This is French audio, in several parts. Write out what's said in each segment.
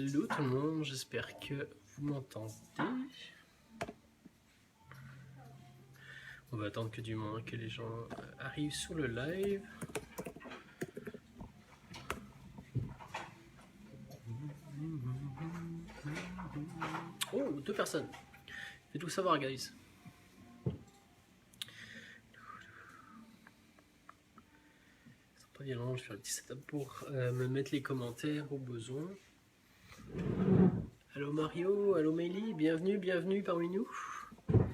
Hello tout le monde, j'espère que vous m'entendez. On va attendre que du moins que les gens arrivent sur le live. Oh, 2 personnes. Faites-vous savoir, guys. C'est pas violent, je fais un petit setup pour me mettre les commentaires au besoin. Allô Mario, allô Mélie, bienvenue parmi nous. Bon,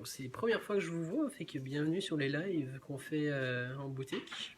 c'est la première fois que je vous vois, fait que bienvenue sur les lives qu'on fait en boutique.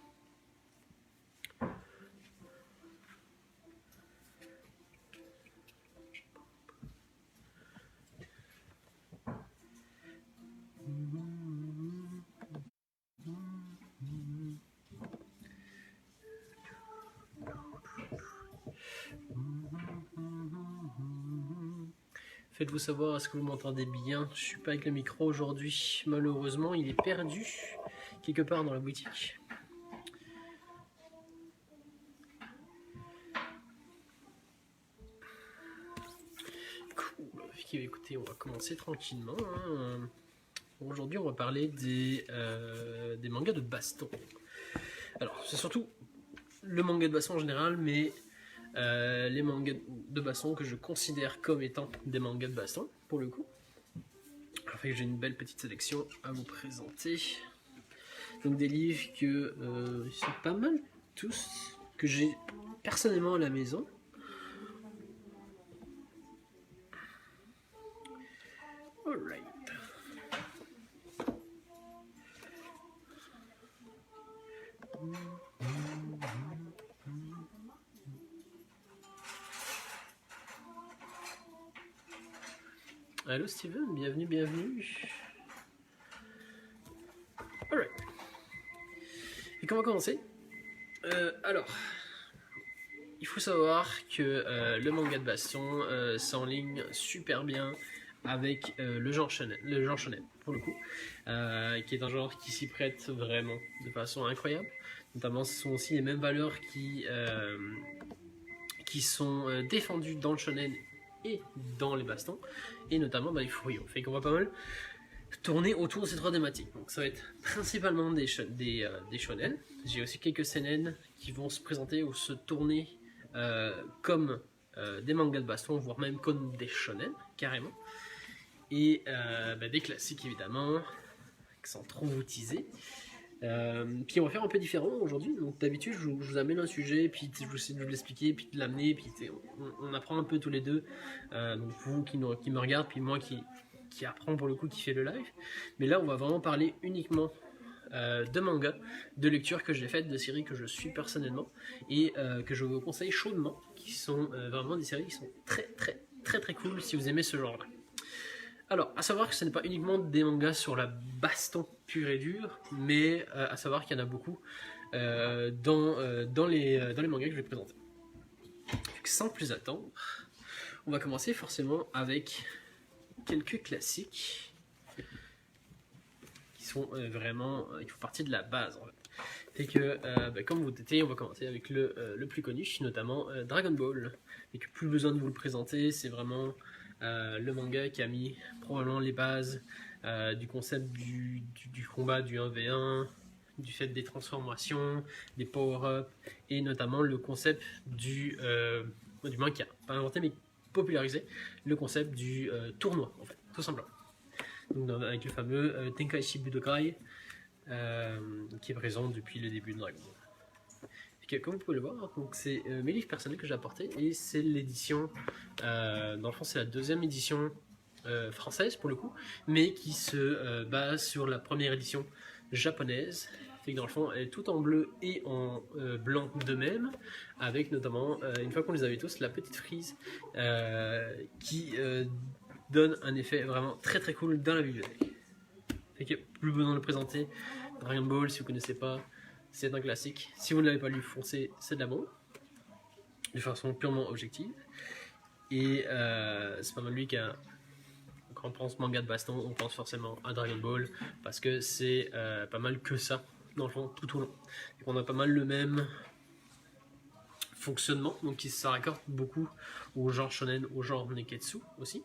Faites-vous savoir, est-ce que vous m'entendez bien? Je suis pas avec le micro aujourd'hui, malheureusement il est perdu quelque part dans la boutique. Cool, écoutez, on va commencer tranquillement. Hein. Aujourd'hui on va parler des mangas de baston. Alors c'est surtout le manga de baston en général, mais les mangas de baston que je considère comme étant des mangas de baston, pour le coup. Alors, j'ai une belle petite sélection à vous présenter. Donc des livres que ils sont pas mal tous, que j'ai personnellement à la maison. Alright. Allô Steven, bienvenue. Alright. Et comment commencer? Alors, il faut savoir que le manga de baston s'enligne super bien avec le genre shonen, pour le coup, qui est un genre qui s'y prête vraiment de façon incroyable. Notamment, ce sont aussi les mêmes valeurs qui sont défendues dans le shonen et dans les bastons, et notamment dans les furios. Fait qu'on va pas mal tourner autour de ces 3 thématiques. Donc ça va être principalement des shonen. J'ai aussi quelques seinen qui vont se présenter ou se tourner comme des mangas de baston, voire même comme des shonen, carrément. Et des classiques évidemment, sans trop vous teaser. Puis on va faire un peu différent aujourd'hui. Donc d'habitude je vous amène un sujet, puis je vous essaie de vous l'expliquer, puis de l'amener, puis on apprend un peu tous les deux. Donc vous qui me regardez, puis moi qui apprend pour le coup, qui fait le live. Mais là on va vraiment parler uniquement de mangas, de lectures que j'ai faites, de séries que je suis personnellement et que je vous conseille chaudement, qui sont vraiment des séries qui sont très cool si vous aimez ce genre là. Alors, à savoir que ce n'est pas uniquement des mangas sur la baston pure et dure, mais à savoir qu'il y en a beaucoup dans les mangas que je vais présenter. Donc, sans plus attendre, on va commencer forcément avec quelques classiques qui sont vraiment, qui font partie de la base en fait. Et que, comme vous doutez, on va commencer avec le plus connu, notamment Dragon Ball. Et que plus besoin de vous le présenter, c'est vraiment le manga qui a mis probablement les bases du concept du combat du 1v1, du fait des transformations, des power-ups, et notamment le concept du manga, pas inventé mais popularisé, le concept du tournoi en fait, tout simplement. Donc, avec le fameux Tenkaichi Budokai qui est présent depuis le début de Dragon Ball. Comme vous pouvez le voir, c'est mes livres personnels que j'ai apportés, et c'est l'édition, dans le fond c'est la 2e édition française pour le coup, mais qui se base sur la première édition japonaise. Fait que dans le fond elle est tout en bleu et en blanc de même, avec notamment, une fois qu'on les avait tous, la petite frise qui donne un effet vraiment très cool dans la bibliothèque. Fait que plus besoin de le présenter. Dragon Ball, si vous ne connaissez pas, c'est un classique. Si vous ne l'avez pas lu, foncez, c'est de la bombe, de façon purement objective. Et c'est pas mal lui qui a... Quand on pense manga de baston, on pense forcément à Dragon Ball, parce que c'est pas mal que ça, dans le fond, tout au long. Et on a pas mal le même fonctionnement, donc qui se raccorde beaucoup au genre shonen, au genre neketsu aussi,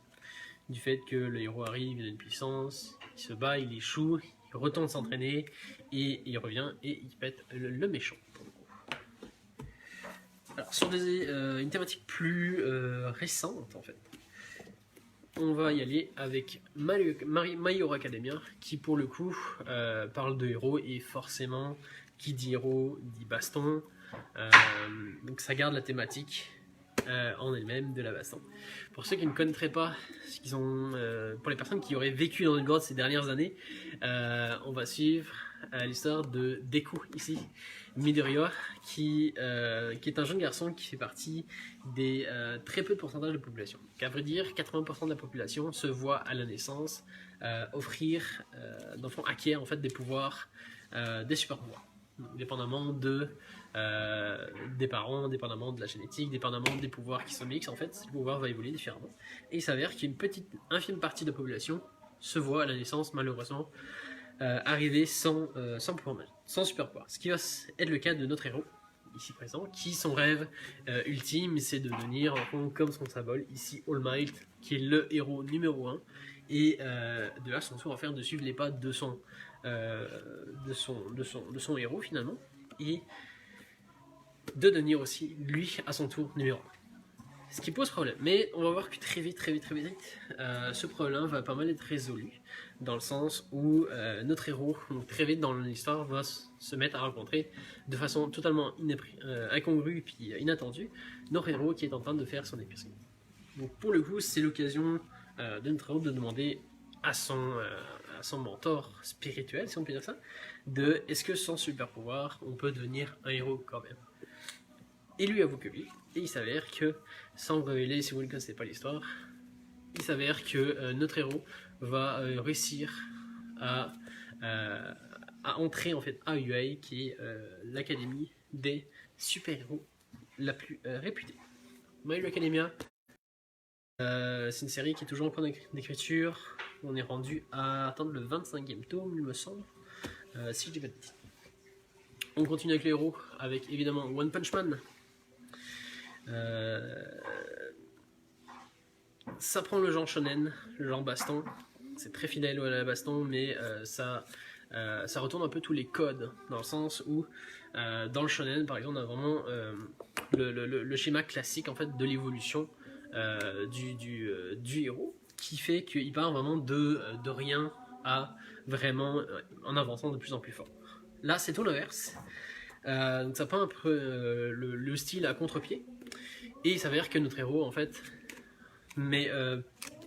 du fait que le héros arrive, il a une puissance, il se bat, il échoue, il retourne s'entraîner, et il revient et il pète le méchant. Alors, sur une thématique plus récente, en fait, on va y aller avec My Hero Academia, qui pour le coup parle de héros, et forcément, qui dit héros dit baston, donc ça garde la thématique en elle-même de la baston. Pour ceux qui ne connaîtraient pas, pour les personnes qui auraient vécu dans une grotte ces dernières années, on va suivre l'histoire de Deku ici, Midoriya, qui est un jeune garçon qui fait partie des très peu de pourcentage de population. Donc, à vrai dire, 80% de la population se voit à la naissance offrir, d'enfants acquiert en fait des pouvoirs, des super pouvoirs, dépendamment des parents, dépendamment de la génétique, dépendamment des pouvoirs qui sont mixtes. En fait, le pouvoir va évoluer différemment. Et il s'avère qu'une infime partie de la population se voit à la naissance malheureusement arriver sans pouvoir magique, sans super pouvoir. Ce qui va être le cas de notre héros, ici présent, qui son rêve ultime, c'est de devenir, comme son symbole, ici All Might, qui est le héros numéro 1, et de là son tour à faire de suivre les pas de son héros finalement, et de devenir aussi, lui, à son tour numéro 1. Ce qui pose problème, mais on va voir que très vite, ce problème va pas mal être résolu, dans le sens où notre héros, très vite dans l'histoire, va se mettre à rencontrer de façon totalement incongrue et puis inattendue, notre héros qui est en train de faire son épicerie. Donc pour le coup, c'est l'occasion de notre héros de demander à son mentor spirituel, si on peut dire ça, de est-ce que sans super pouvoir, on peut devenir un héros quand même. Et lui avoue que oui, et il s'avère que, sans vous révéler si vous ne connaissez pas l'histoire, il s'avère que notre héros va réussir à entrer en fait à UA, qui est l'académie des super-héros la plus réputée. My Hero Academia, c'est une série qui est toujours en cours d'écriture. On est rendu à attendre le 25e tome, il me semble, si je dis pas de bêtises. On continue avec les héros, avec évidemment One Punch Man. Ça prend le genre shonen, le genre baston. C'est très fidèle à la baston, mais ça retourne un peu tous les codes, dans le sens où dans le shonen, par exemple, on a vraiment le schéma classique en fait de l'évolution du héros, qui fait qu'il part vraiment de rien à vraiment en avançant de plus en plus fort. Là, c'est tout l'inverse. Donc ça prend un peu le style à contre-pied, et il s'avère que notre héros en fait met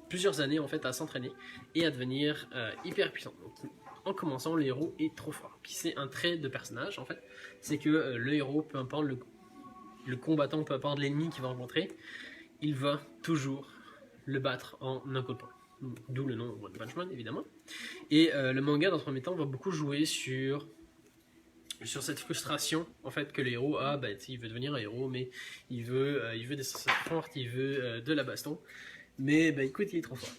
plusieurs années en fait à s'entraîner et à devenir hyper puissant. Donc, en commençant, le héros est trop fort. Puis c'est un trait de personnage en fait, c'est que le héros, peu importe le combattant, peu importe l'ennemi qu'il va rencontrer, il va toujours le battre en un coup de poing. D'où le nom One Punch Man évidemment. Et le manga dans un premier temps va beaucoup jouer sur cette frustration en fait que le héros a. Il veut devenir un héros, mais il veut des sensations fortes, il veut de la baston, mais écoute, il est trop fort.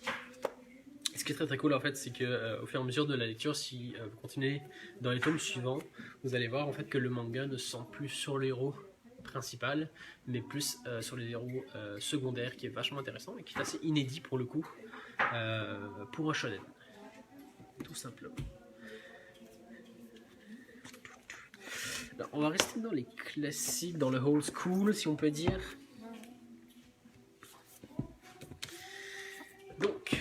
Ce qui est très très cool en fait, c'est que au fur et à mesure de la lecture, si vous continuez dans les tomes suivants, vous allez voir en fait que le manga ne se centre plus sur le héros principal, mais plus sur les héros secondaires, qui est vachement intéressant et qui est assez inédit pour le coup pour un shonen, tout simplement. Alors, on va rester dans les classiques, dans le old school, si on peut dire. Donc,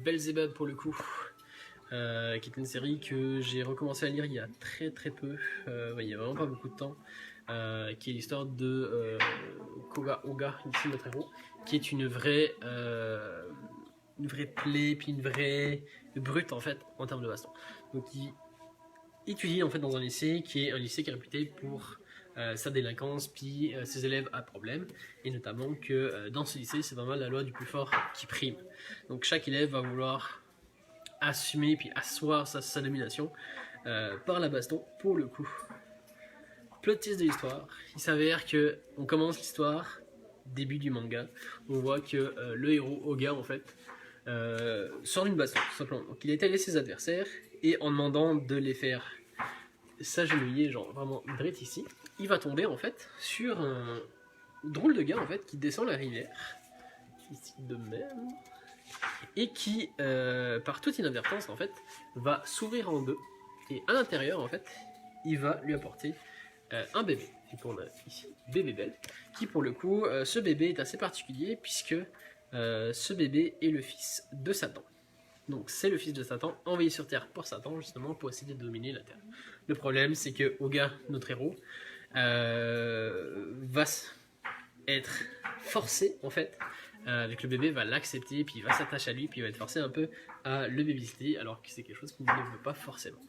Belzebub pour le coup, qui est une série que j'ai recommencé à lire il y a très très peu, il y a vraiment pas beaucoup de temps, qui est l'histoire de Koga Oga, ici notre héros, qui est une vraie plaie, puis une vraie brute en fait en termes de baston. Donc il étudie en fait dans un lycée qui est réputé pour sa délinquance, puis ses élèves à problème, et notamment que dans ce lycée c'est vraiment la loi du plus fort qui prime. Donc chaque élève va vouloir assumer puis asseoir sa domination par la baston pour le coup. Plot twist de l'histoire, il s'avère que on commence l'histoire, début du manga, on voit que le héros Oga en fait sort d'une baston tout simplement. Donc il étalait ses adversaires et en demandant de les faire s'agenouiller, genre vraiment direct ici, il va tomber en fait sur drôle de gars en fait qui descend la rivière, ici de même, et qui, par toute inadvertance en fait, va s'ouvrir en deux, et à l'intérieur en fait, il va lui apporter un bébé. Donc on a ici bébé Belle, qui pour le coup, ce bébé est assez particulier puisque ce bébé est le fils de Satan. Donc c'est le fils de Satan, envoyé sur Terre pour Satan, justement pour essayer de dominer la Terre. Le problème, c'est que Oga, notre héros, va être forcé, en fait, avec le bébé, va l'accepter, puis il va s'attacher à lui, puis il va être forcé un peu à le babysitter, alors que c'est quelque chose qu'il ne veut pas forcément.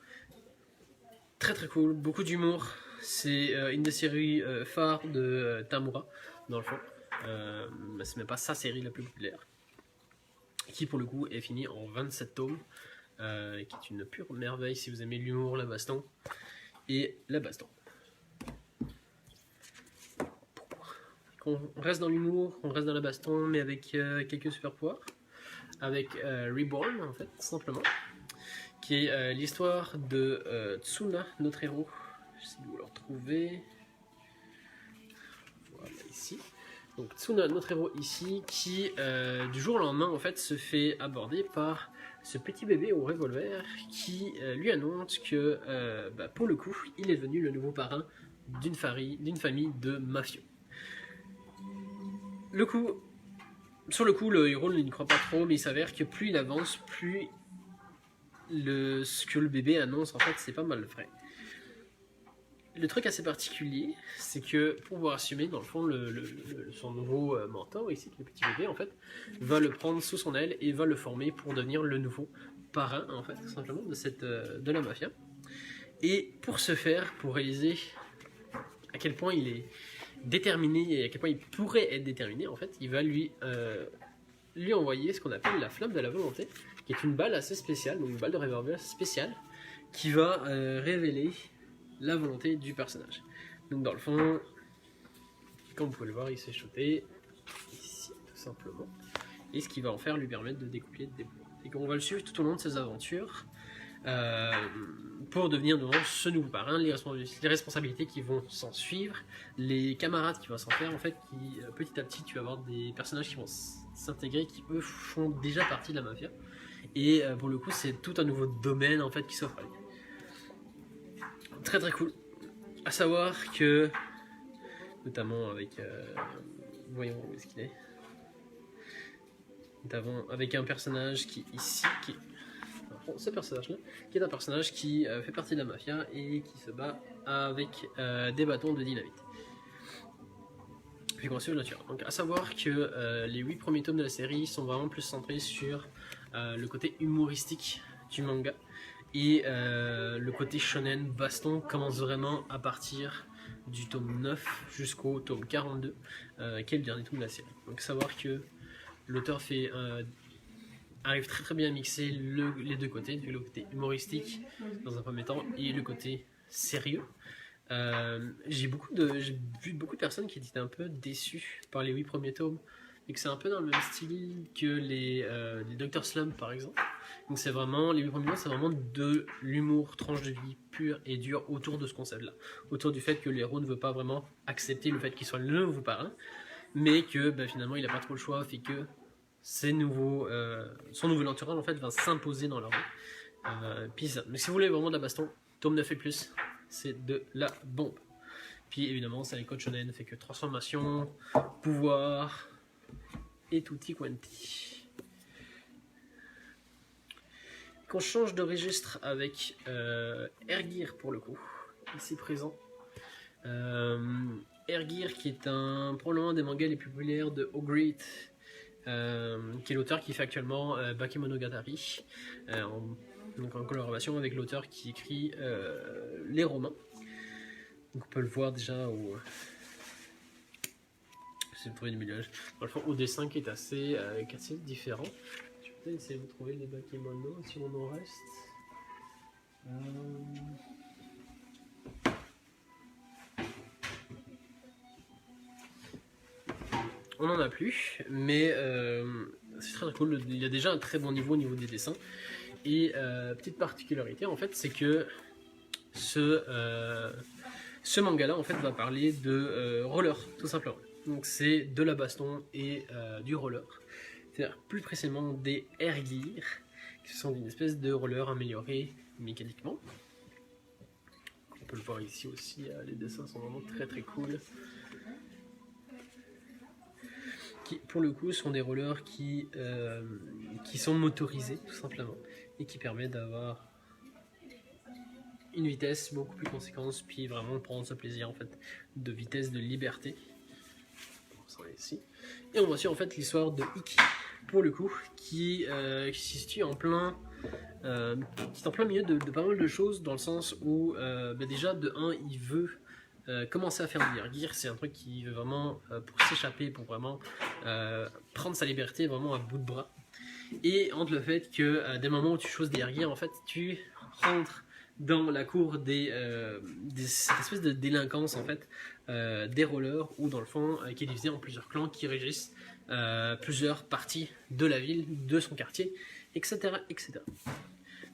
Très très cool, beaucoup d'humour. C'est une des séries phares de Tamura, dans le fond. C'est même pas sa série la plus populaire, qui pour le coup est finie en 27 tomes, qui est une pure merveille si vous aimez l'humour, la baston et la baston. On reste dans l'humour, on reste dans la baston, mais avec quelques super pouvoirs, avec Reborn en fait, simplement, qui est l'histoire de Tsuna, notre héros. J'essaie de vous le retrouver. Voilà, ici. Donc Tsuna, notre héros ici, qui du jour au lendemain en fait se fait aborder par ce petit bébé au revolver qui lui annonce que pour le coup il est devenu le nouveau parrain d'une famille de mafieux. Sur le coup, le héros n'y croit pas trop, mais il s'avère que plus il avance, plus ce que le bébé annonce en fait c'est pas mal vrai. Le truc assez particulier, c'est que pour pouvoir assumer, dans le fond, son nouveau mentor, ici, le petit bébé, en fait, va le prendre sous son aile et va le former pour devenir le nouveau parrain, en fait, tout simplement, de la mafia. Et pour ce faire, pour réaliser à quel point il est déterminé et à quel point il pourrait être déterminé, en fait, il va lui envoyer ce qu'on appelle la flamme de la volonté, qui est une balle assez spéciale, donc une balle de revolver spéciale, qui va révéler la volonté du personnage. Donc dans le fond, comme vous pouvez le voir, il s'est shooté ici tout simplement, et ce qui va en faire lui permettre de découpler des points. Et qu'on va le suivre tout au long de ses aventures pour devenir devant ce nouveau parrain, les responsabilités qui vont s'en suivre, les camarades qui vont s'en faire en fait, qui petit à petit tu vas avoir des personnages qui vont s'intégrer, qui eux font déjà partie de la mafia, et pour le coup c'est tout un nouveau domaine en fait qui s'offre à lui. Très très cool. À savoir que, notamment avec, voyons où est-ce qu'il est. Notamment avec un personnage qui ici, ce personnage-là, qui est un personnage qui fait partie de la mafia et qui se bat avec des bâtons de dynamite. Puis qu'on suit le nature. Donc à savoir que les 8 premiers tomes de la série sont vraiment plus centrés sur le côté humoristique du manga. Et le côté shonen baston commence vraiment à partir du tome 9 jusqu'au tome 42, qui est le dernier tome de la série. Donc savoir que l'auteur arrive très très bien à mixer les deux côtés, le côté humoristique dans un premier temps et le côté sérieux. J'ai vu beaucoup de personnes qui étaient un peu déçues par les 8 premiers tomes, et que c'est un peu dans le même style que les Dr Slump par exemple. Donc c'est vraiment, les 8 premiers tomes, c'est vraiment de l'humour, tranche de vie pure et dure autour de ce concept-là. Autour du fait que le héros ne veut pas vraiment accepter le fait qu'il soit le nouveau parrain, mais que finalement il n'a pas trop le choix, fait que son nouvel entourage en fait va s'imposer dans leur vie. Puis ça. Mais si vous voulez vraiment de la baston, tome 9 et plus, c'est de la bombe. Puis évidemment, c'est les codes shonen, fait que transformation, pouvoir et tutti quanti. Qu'on change de registre avec Ergir pour le coup, ici présent. Ergir qui est probablement des mangas les plus populaires de Ogreat, qui est l'auteur qui fait actuellement Bakemonogatari, en collaboration avec l'auteur qui écrit les romans. Donc on peut le voir déjà au dessin qui est assez différent. Je vais peut-être essayer de vous trouver les bakemonos si on en reste. On n'en a plus, mais c'est très cool. Il y a déjà un très bon niveau au niveau des dessins. Et petite particularité en fait, c'est que ce manga là en fait va parler de roller tout simplement. Donc c'est de la baston et du roller. C'est-à-dire plus précisément des air gear, qui sont une espèce de roller amélioré mécaniquement. On peut le voir ici aussi, les dessins sont vraiment très très cool. Qui pour le coup sont des rollers qui sont motorisés tout simplement et qui permettent d'avoir une vitesse beaucoup plus conséquente, puis vraiment prendre ce plaisir en fait de vitesse, de liberté. Ici. Et on voit aussi en fait l'histoire de Ikki pour le coup qui se situe en plein milieu de pas mal de choses, dans le sens où déjà de 1 il veut commencer à faire du air gear. C'est un truc qui veut vraiment pour s'échapper, pour vraiment prendre sa liberté vraiment à bout de bras. Et entre le fait que dès le moment où tu choses des air gear, en fait tu rentres dans la cour cette espèce de délinquance en fait des rollers, ou dans le fond qui est divisé en plusieurs clans qui régissent plusieurs parties de la ville, de son quartier, etc. etc.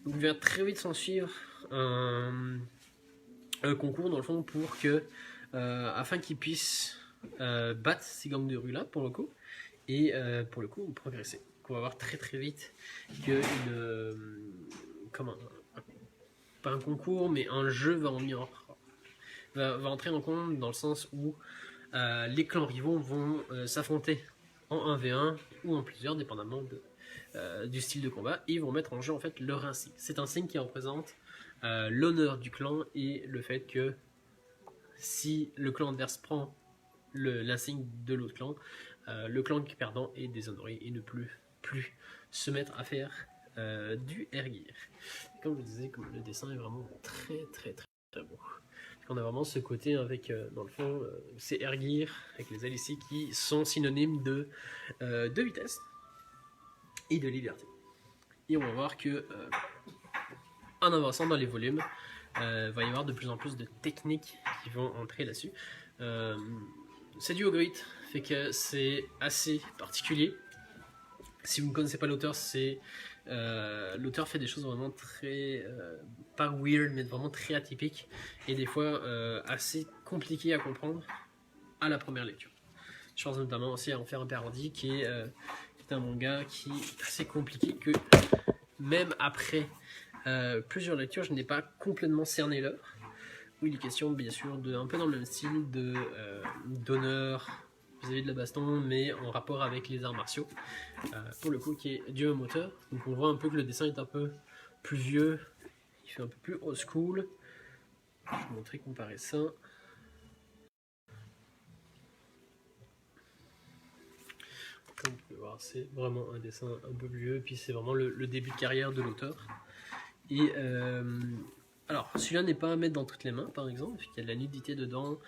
Donc il va très vite s'en suivre un concours dans le fond pour que afin qu'ils puissent battre ces gangs de rue là pour le coup, et pour le coup progresser. Donc on va voir très très vite que pas un concours, mais un jeu va entrer en compte, dans le sens où les clans rivaux vont s'affronter en 1v1 ou en plusieurs, dépendamment du style de combat, et ils vont mettre en jeu en fait leur insigne. C'est un signe qui représente l'honneur du clan et le fait que si le clan adverse prend l'insigne de l'autre clan, le clan perdant est déshonoré et ne plus se mettre à faire du air gear. Comme je le disais, le dessin est vraiment très très très très beau. On a vraiment ce côté avec, dans le fond, ces air gear avec les ailes ici qui sont synonymes de vitesse et de liberté. Et on va voir que en avançant dans les volumes, va y avoir de plus en plus de techniques qui vont entrer là-dessus. C'est du Ogrit, fait que c'est assez particulier. Si vous ne connaissez pas l'auteur, l'auteur fait des choses vraiment très, pas weird, mais vraiment très atypiques, et des fois assez compliquées à comprendre à la première lecture. Je pense notamment aussi à Enfer Paradis, qui est un manga qui est assez compliqué, que même après plusieurs lectures, je n'ai pas complètement cerné l'œuvre, où il est question bien sûr un peu dans le même style d'honneur vis-à-vis de la baston, mais en rapport avec les arts martiaux, pour le coup qui est du même auteur. Donc on voit un peu que le dessin est un peu plus vieux, il fait un peu plus old school. Je vais vous montrer, comparer ça. Comme vous pouvez voir, c'est vraiment un dessin un peu plus vieux, puis c'est vraiment le début de carrière de l'auteur. Et alors, celui-là n'est pas à mettre dans toutes les mains, par exemple, il y a de la nudité dedans,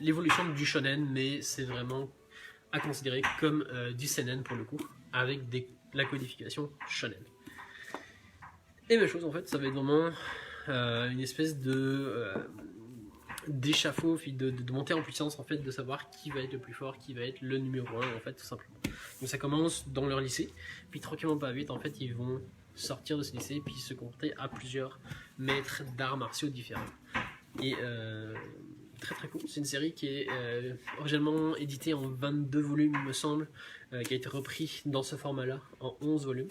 l'évolution du shonen, mais c'est vraiment à considérer comme du seinen pour le coup, avec la codification shonen. Et même chose, en fait, ça va être vraiment une espèce d'échafaud, de montée en puissance, en fait, de savoir qui va être le plus fort, qui va être le numéro 1, en fait, tout simplement. Donc ça commence dans leur lycée, puis tranquillement pas vite, en fait, ils vont sortir de ce lycée, puis se confronter à plusieurs maîtres d'arts martiaux différents. Et très très cool, c'est une série qui est originellement éditée en 22 volumes, il me semble, qui a été repris dans ce format-là, en 11 volumes.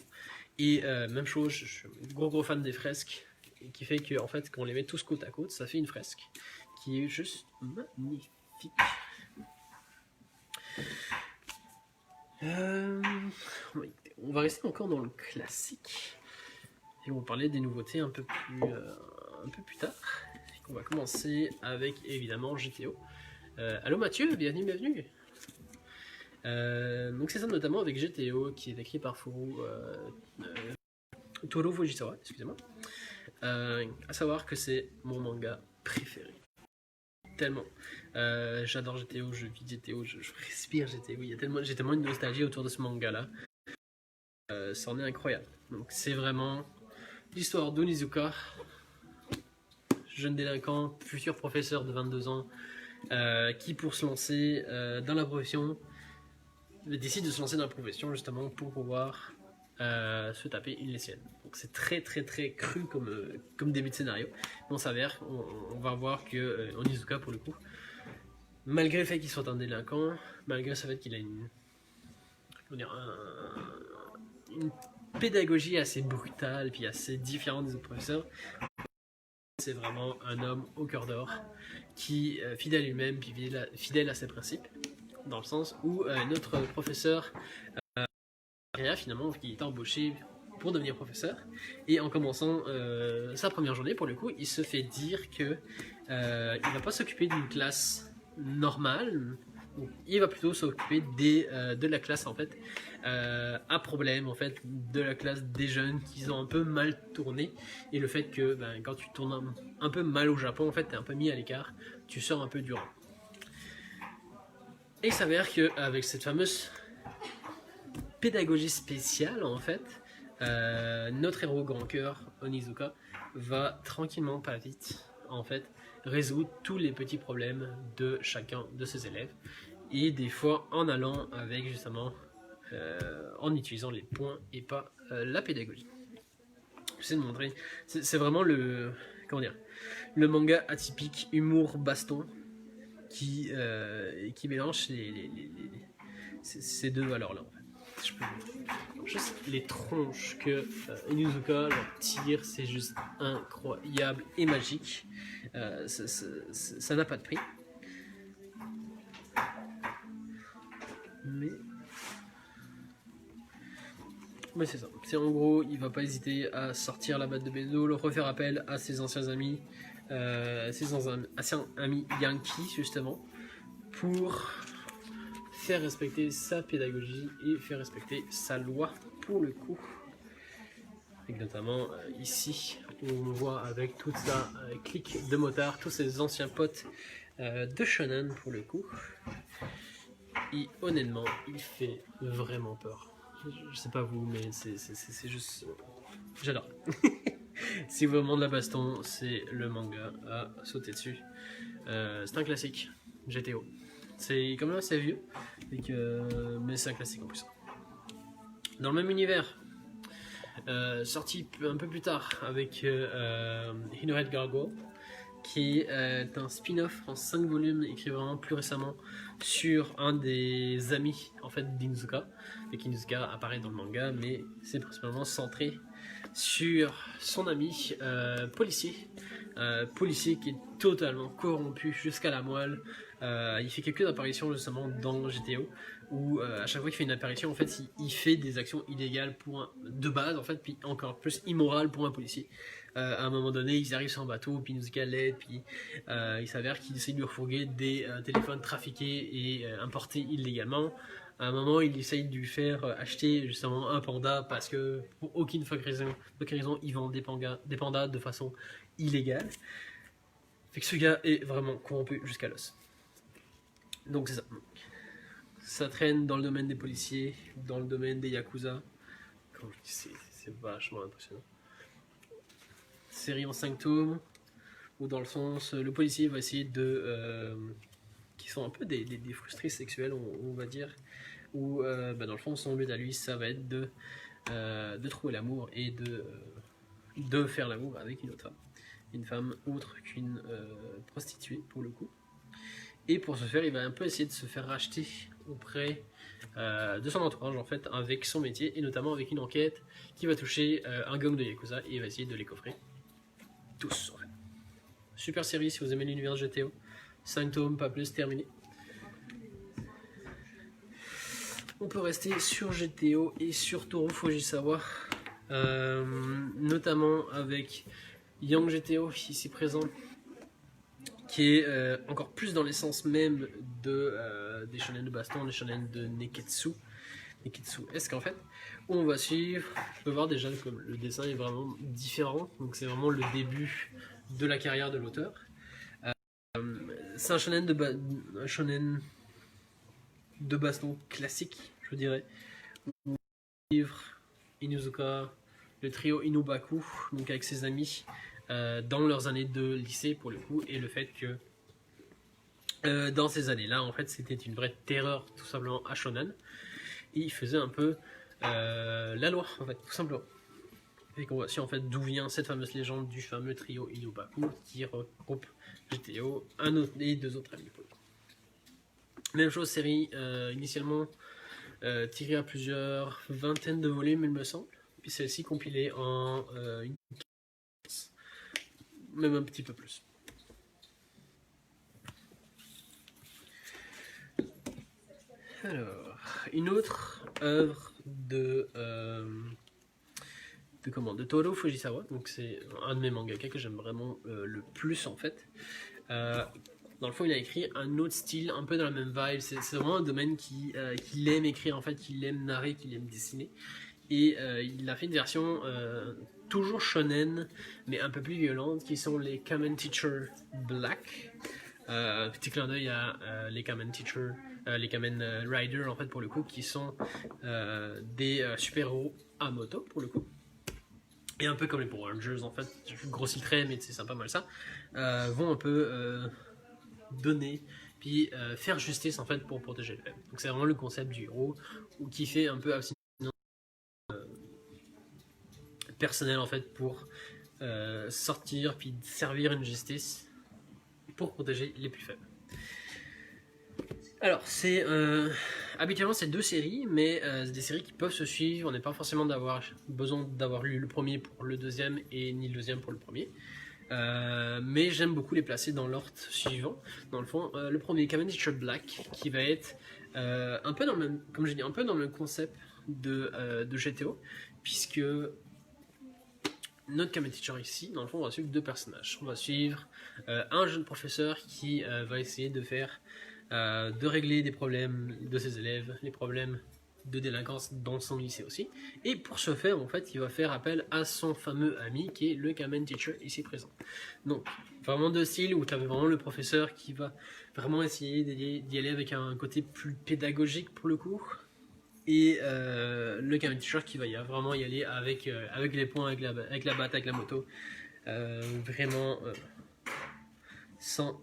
Et même chose, je suis un gros fan des fresques, qui fait que en fait, quand on les met tous côte à côte, ça fait une fresque qui est juste magnifique. On va rester encore dans le classique et on va parler des nouveautés un peu plus tard. On va commencer avec évidemment GTO. Allô Mathieu, bienvenue. Donc c'est ça notamment avec GTO qui est écrit par Toru Fujisawa, excusez-moi. À savoir que c'est mon manga préféré. Tellement. J'adore GTO, je vis GTO, je respire GTO. J'ai tellement une nostalgie autour de ce manga-là. C'en est incroyable. Donc c'est vraiment l'histoire d'Onizuka, jeune délinquant, futur professeur de 22 ans, qui pour se lancer dans la profession, décide de se lancer dans la profession justement pour pouvoir se taper une lycéenne. Donc c'est très très très cru comme début de scénario. On s'avère, on va voir que Onizuka pour le coup malgré le fait qu'il soit un délinquant, malgré le fait qu'il a une pédagogie assez brutale puis assez différente des autres professeurs, c'est vraiment un homme au cœur d'or qui, fidèle à lui-même puis fidèle à ses principes, dans le sens où notre professeur finalement qui est embauché pour devenir professeur, et en commençant sa première journée, pour le coup, il se fait dire que il va pas s'occuper d'une classe normale, il va plutôt s'occuper de la classe en fait à problème, en fait, de la classe des jeunes qui ont un peu mal tourné, et le fait que quand tu tournes un peu mal au Japon, en fait, t'es un peu mis à l'écart, tu sors un peu du rang. Et il s'avère qu'avec cette fameuse pédagogie spéciale, en fait, notre héros grand cœur, Onizuka, va tranquillement, pas vite, en fait, résoudre tous les petits problèmes de chacun de ses élèves, et des fois en allant avec justement, en utilisant les points et pas la pédagogie. J'essaie de montrer, c'est vraiment comment dire, le manga atypique humour baston qui mélange ces deux valeurs-là, en fait. Je peux juste les tronches que Onizuka leur tire, c'est juste incroyable et magique. Ça n'a pas de prix. Mais c'est ça. C'est en gros, il va pas hésiter à sortir la batte de baseball, refaire appel à ses anciens amis, anciens amis Yankees justement, pour faire respecter sa pédagogie et faire respecter sa loi pour le coup. Et notamment ici, où on voit avec toute sa clique de motards, tous ses anciens potes de shonen pour le coup. Et honnêtement, il fait vraiment peur. Je sais pas vous, mais c'est juste... J'adore. Si vous demandez la baston, c'est le manga à sauter dessus. C'est un classique, GTO. C'est quand même assez vieux, mais c'est un classique en plus. Dans le même univers, sorti un peu plus tard avec Hinored Gargoyle, qui est un spin-off en 5 volumes écrit vraiment plus récemment sur un des amis en fait d'Inuzuka. Et qu'Inuzuka apparaît dans le manga, mais c'est principalement centré sur son ami policier. Policier qui est totalement corrompu jusqu'à la moelle. Il fait quelques apparitions justement dans GTO où à chaque fois qu'il fait une apparition, en fait, il fait des actions illégales de base, en fait, puis encore plus immorales pour un policier. À un moment donné, ils arrivent sur un bateau, puis Onizuka l'aide, puis il s'avère qu'il essaie de lui refourguer des téléphones trafiqués et importés illégalement. À un moment, il essaye de lui faire acheter justement un panda parce que pour aucune raison ils vendent des pandas de façon illégale. Fait que ce gars est vraiment corrompu jusqu'à l'os. Donc c'est ça. Ça traîne dans le domaine des policiers, dans le domaine des yakuza. Comme je dis, c'est vachement impressionnant. Série en 5 tomes, où dans le sens, le policier va essayer qui sont un peu des frustrés sexuels, on va dire. Où dans le fond, son but à lui, ça va être de trouver l'amour et de faire l'amour avec une autre femme. Une femme autre qu'une prostituée, pour le coup. Et pour ce faire, il va un peu essayer de se faire racheter auprès de son entourage, en fait, avec son métier, et notamment avec une enquête qui va toucher un gang de Yakuza, et il va essayer de les coffrer. Tous, en fait. Super série si vous aimez l'univers GTO. 5 tomes, pas plus, terminé. On peut rester sur GTO et sur Toru Fujisawa, notamment avec Young GTO ici présent, qui est encore plus dans l'essence même des shonen de baston, des shonen de Neketsu. Neketsu-esque en fait, où on va suivre, je peux voir déjà que le dessin est vraiment différent, donc c'est vraiment le début de la carrière de l'auteur. C'est un shonen de baston classique, je dirais, où on suivre Inuzuka, le trio Inubaku, donc avec ses amis, dans leurs années de lycée pour le coup, et le fait que dans ces années-là, en fait, c'était une vraie terreur tout simplement à shonen, et il faisait un peu la loi, en fait, tout simplement. Et qu'on voit aussi en fait d'où vient cette fameuse légende du fameux trio Inubaku qui regroupe GTO, un autre et deux autres amis. Même chose, série initialement tirée à plusieurs vingtaines de volumes, il me semble. Puis celle-ci compilée en une même un petit peu plus. Alors, une autre œuvre de Toru Fujisawa, donc c'est un de mes mangaka que j'aime vraiment le plus en fait. Dans le fond, il a écrit un autre style, un peu dans la même vibe. C'est vraiment un domaine qu'il aime écrire en fait, qu'il aime narrer, qu'il aime dessiner. Et il a fait une version toujours shonen, mais un peu plus violente, qui sont les Kamen Teacher Black. Petit clin d'œil à les Kamen Teacher, les Kamen Rider en fait pour le coup, qui sont des super-héros à moto pour le coup. Et un peu comme les Power Rangers en fait, je grossis le trait, mais c'est pas mal ça, vont un peu donner, puis faire justice en fait pour protéger le peuple. Donc c'est vraiment le concept du héros, qui fait un peu abstinence personnel en fait pour sortir puis servir une justice pour protéger les plus faibles. Alors, c'est habituellement c'est 2 séries, mais c'est des séries qui peuvent se suivre. On n'est pas forcément besoin d'avoir lu le premier pour le deuxième et ni le deuxième pour le premier. Mais j'aime beaucoup les placer dans l'ordre suivant. Dans le fond, le premier, Kamen Teacher Black, qui va être un peu dans le même, comme je dis, un peu dans le concept de GTO, puisque notre Kamen Teacher ici, dans le fond, on va suivre 2 personnages. On va suivre un jeune professeur qui va essayer de régler des problèmes de ses élèves, les problèmes de délinquance dans son lycée aussi. Et pour ce faire, en fait, il va faire appel à son fameux ami qui est le Kamen Teacher ici présent. Donc, vraiment 2 styles où tu as vraiment le professeur qui va vraiment essayer d'y aller avec un côté plus pédagogique pour le coup. Et le Kamen Teacher qui va vraiment y aller avec les points, avec la batte, avec la moto. Vraiment sans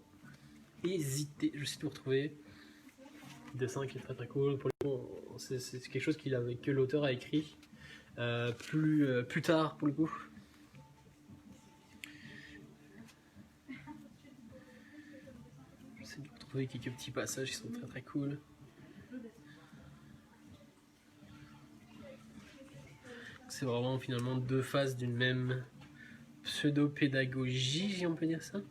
hésiter. Je sais tout retrouver. Le dessin qui est très très cool. Pour le coup, c'est quelque chose que l'auteur a écrit plus tard pour le coup. J'essaie de retrouver quelques petits passages qui sont très très cool. C'est vraiment finalement 2 phases d'une même pseudo-pédagogie, si on peut dire ça.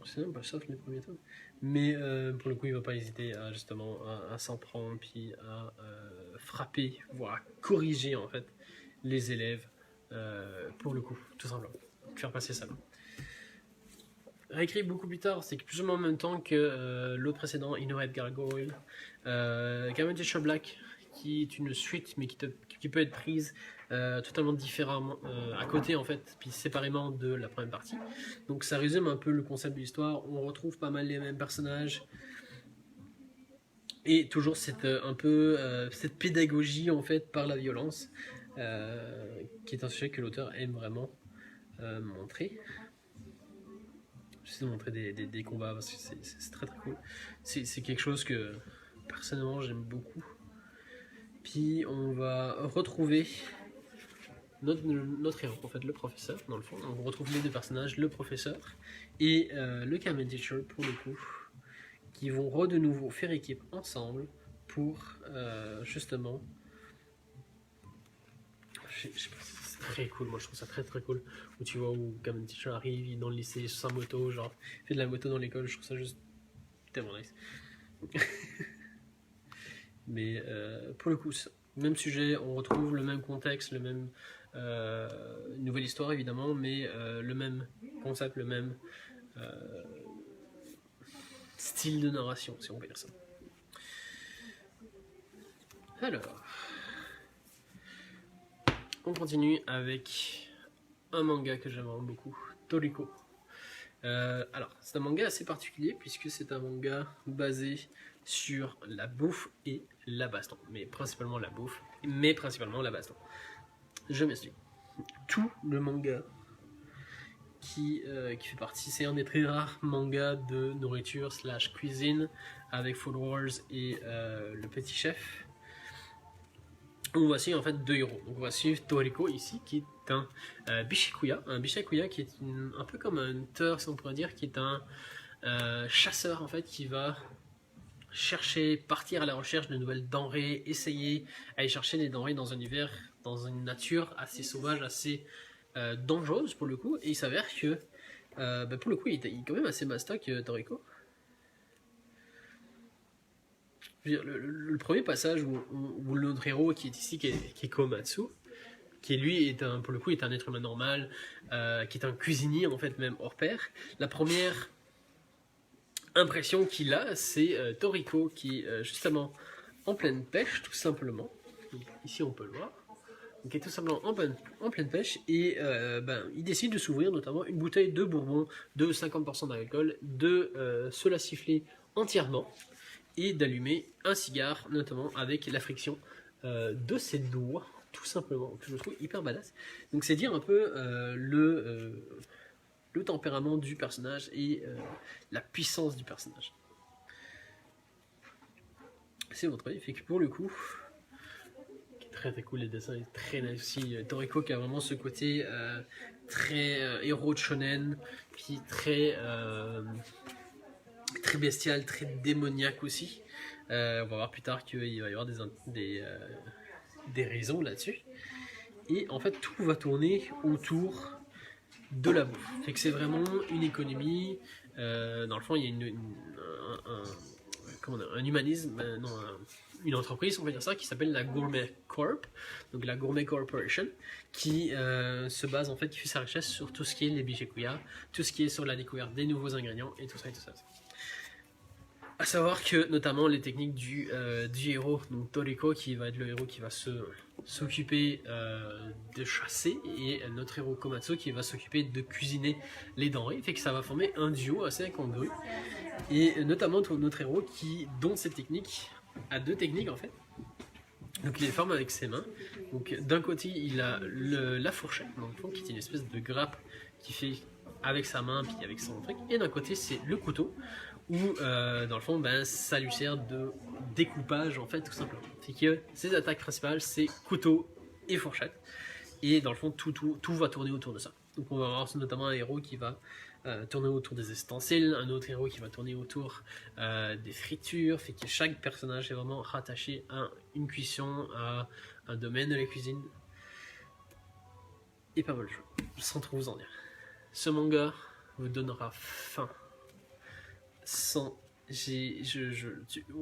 C'est même pas sauf les premiers tomes. Mais pour le coup, il va pas hésiter à justement à s'en prendre, puis à frapper, voire à corriger en fait les élèves pour le coup, tout simplement. Faire passer ça. Réécrit beaucoup plus tard, c'est plus ou moins en même temps que l'autre précédent, Innored Gargoyle. Kamen Teacher Black, qui est une suite, mais qui peut être prise totalement différemment à côté en fait, puis séparément de la première partie. Donc ça résume un peu le concept de l'histoire. On retrouve pas mal les mêmes personnages et toujours cette pédagogie en fait par la violence, qui est un sujet que l'auteur aime vraiment montrer. J'essaie de montrer des combats parce que c'est très très cool. C'est quelque chose que personnellement j'aime beaucoup. Puis on va retrouver notre héros, en fait, le professeur, dans le fond. On retrouve les 2 personnages, le professeur et le Kamen Teacher, pour le coup, qui vont de nouveau faire équipe ensemble pour justement. Je sais pas, c'est très cool, moi je trouve ça très très cool. Où tu vois où Kamen Teacher arrive, il est dans le lycée sur sa moto, genre, il fait de la moto dans l'école, je trouve ça juste tellement nice. Mais pour le coup, même sujet, on retrouve le même contexte, le même nouvelle histoire évidemment, mais le même concept, le même style de narration, si on peut dire ça. Alors, on continue avec un manga que j'aime vraiment beaucoup, Toriko. Alors, c'est un manga assez particulier puisque c'est un manga basé sur la bouffe et la baston. Mais principalement la bouffe, mais principalement la baston. Je m'explique. Tout le manga qui fait partie, c'est un des très rares mangas de nourriture / cuisine avec Food Wars et le Petit Chef. On voici en fait deux héros. Donc on va suivre Toriko ici, qui est un Bishikuya qui est un peu comme un hunter, si on pourrait dire, qui est un chasseur en fait, qui va chercher, partir à la recherche de nouvelles denrées, essayer aller chercher des denrées dans un univers, dans une nature assez sauvage, assez dangereuse pour le coup. Et il s'avère que pour le coup, il est quand même assez mastoc, Toriko. Le premier passage où notre héros qui est ici, qui est Komatsu, qui lui est pour le coup est un être humain normal, qui est un cuisinier en fait même hors pair. La première impression qu'il a, c'est Toriko qui est justement en pleine pêche tout simplement. Donc, ici on peut le voir. Donc, il est tout simplement en pleine pêche et il décide de s'ouvrir notamment une bouteille de bourbon de 50% d'alcool, de se la siffler entièrement et d'allumer un cigare, notamment avec la friction de ses doigts, tout simplement, que je trouve hyper badass. Donc c'est dire un peu le tempérament du personnage et la puissance du personnage. C'est votre avis, fait que pour le coup, très très cool, les dessins est très nice aussi. Toriko qui a vraiment ce côté très héros de shonen, puis très bestial, très démoniaque aussi. On va voir plus tard qu'il va y avoir des raisons là-dessus. Et en fait, tout va tourner autour de la bouffe. Fait que c'est vraiment une économie. Dans le fond, il y a un humanisme, une entreprise, on va dire ça, qui s'appelle la Gourmet Corp, donc la Gourmet Corporation, qui se base en fait, qui fait sa richesse sur tout ce qui est les bishikuya, tout ce qui est sur la découverte des nouveaux ingrédients et tout ça et tout ça. A savoir que notamment les techniques du héros, donc Toriko qui va être le héros qui va s'occuper de chasser et notre héros Komatsu qui va s'occuper de cuisiner les denrées, fait que ça va former un duo assez incongru. Et notamment notre héros dont cette technique a deux techniques en fait. Donc il les forme avec ses mains. Donc d'un côté il a la fourchette, dans le fond, qui est une espèce de grappe qui fait avec sa main puis avec son truc. Et d'un côté c'est le couteau où dans le fond ça lui sert de découpage en fait tout simplement. C'est que ses attaques principales c'est couteau et fourchette. Et dans le fond tout va tourner autour de ça. Donc on va avoir notamment un héros qui va tourner autour des ustensiles, un autre héros qui va tourner autour des fritures, fait que chaque personnage est vraiment rattaché à une cuisson, à un domaine de la cuisine. Et pas mal de choses, sans trop vous en dire. Ce manga vous donnera faim.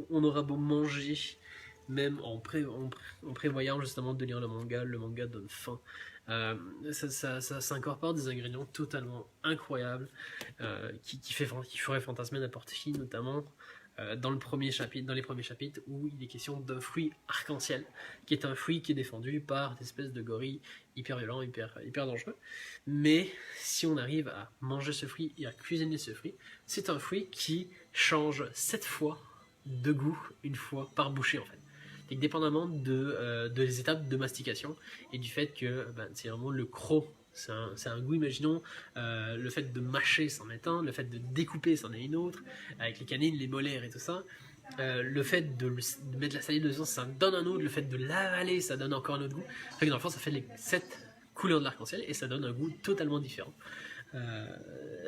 On aura beau manger, même en prévoyant justement de lire le manga donne faim. Ça incorpore des ingrédients totalement incroyables qui feraient fantasmer n'importe qui, notamment dans les premiers chapitres où il est question d'un fruit arc-en-ciel, qui est un fruit qui est défendu par des espèces de gorilles hyper violents, hyper dangereux. Mais si on arrive à manger ce fruit et à cuisiner ce fruit, c'est un fruit qui change 7 fois de goût une fois par bouchée en fait. Et dépendamment des étapes de mastication et du fait que c'est vraiment le croc, c'est un goût, imaginons, le fait de mâcher c'en est un, le fait de découper c'en est une autre, avec les canines, les molaires et tout ça, le fait de mettre la salive dedans ça donne un autre, le fait de l'avaler ça donne encore un autre goût, fait que dans le fond ça fait les 7 couleurs de l'arc-en-ciel et ça donne un goût totalement différent.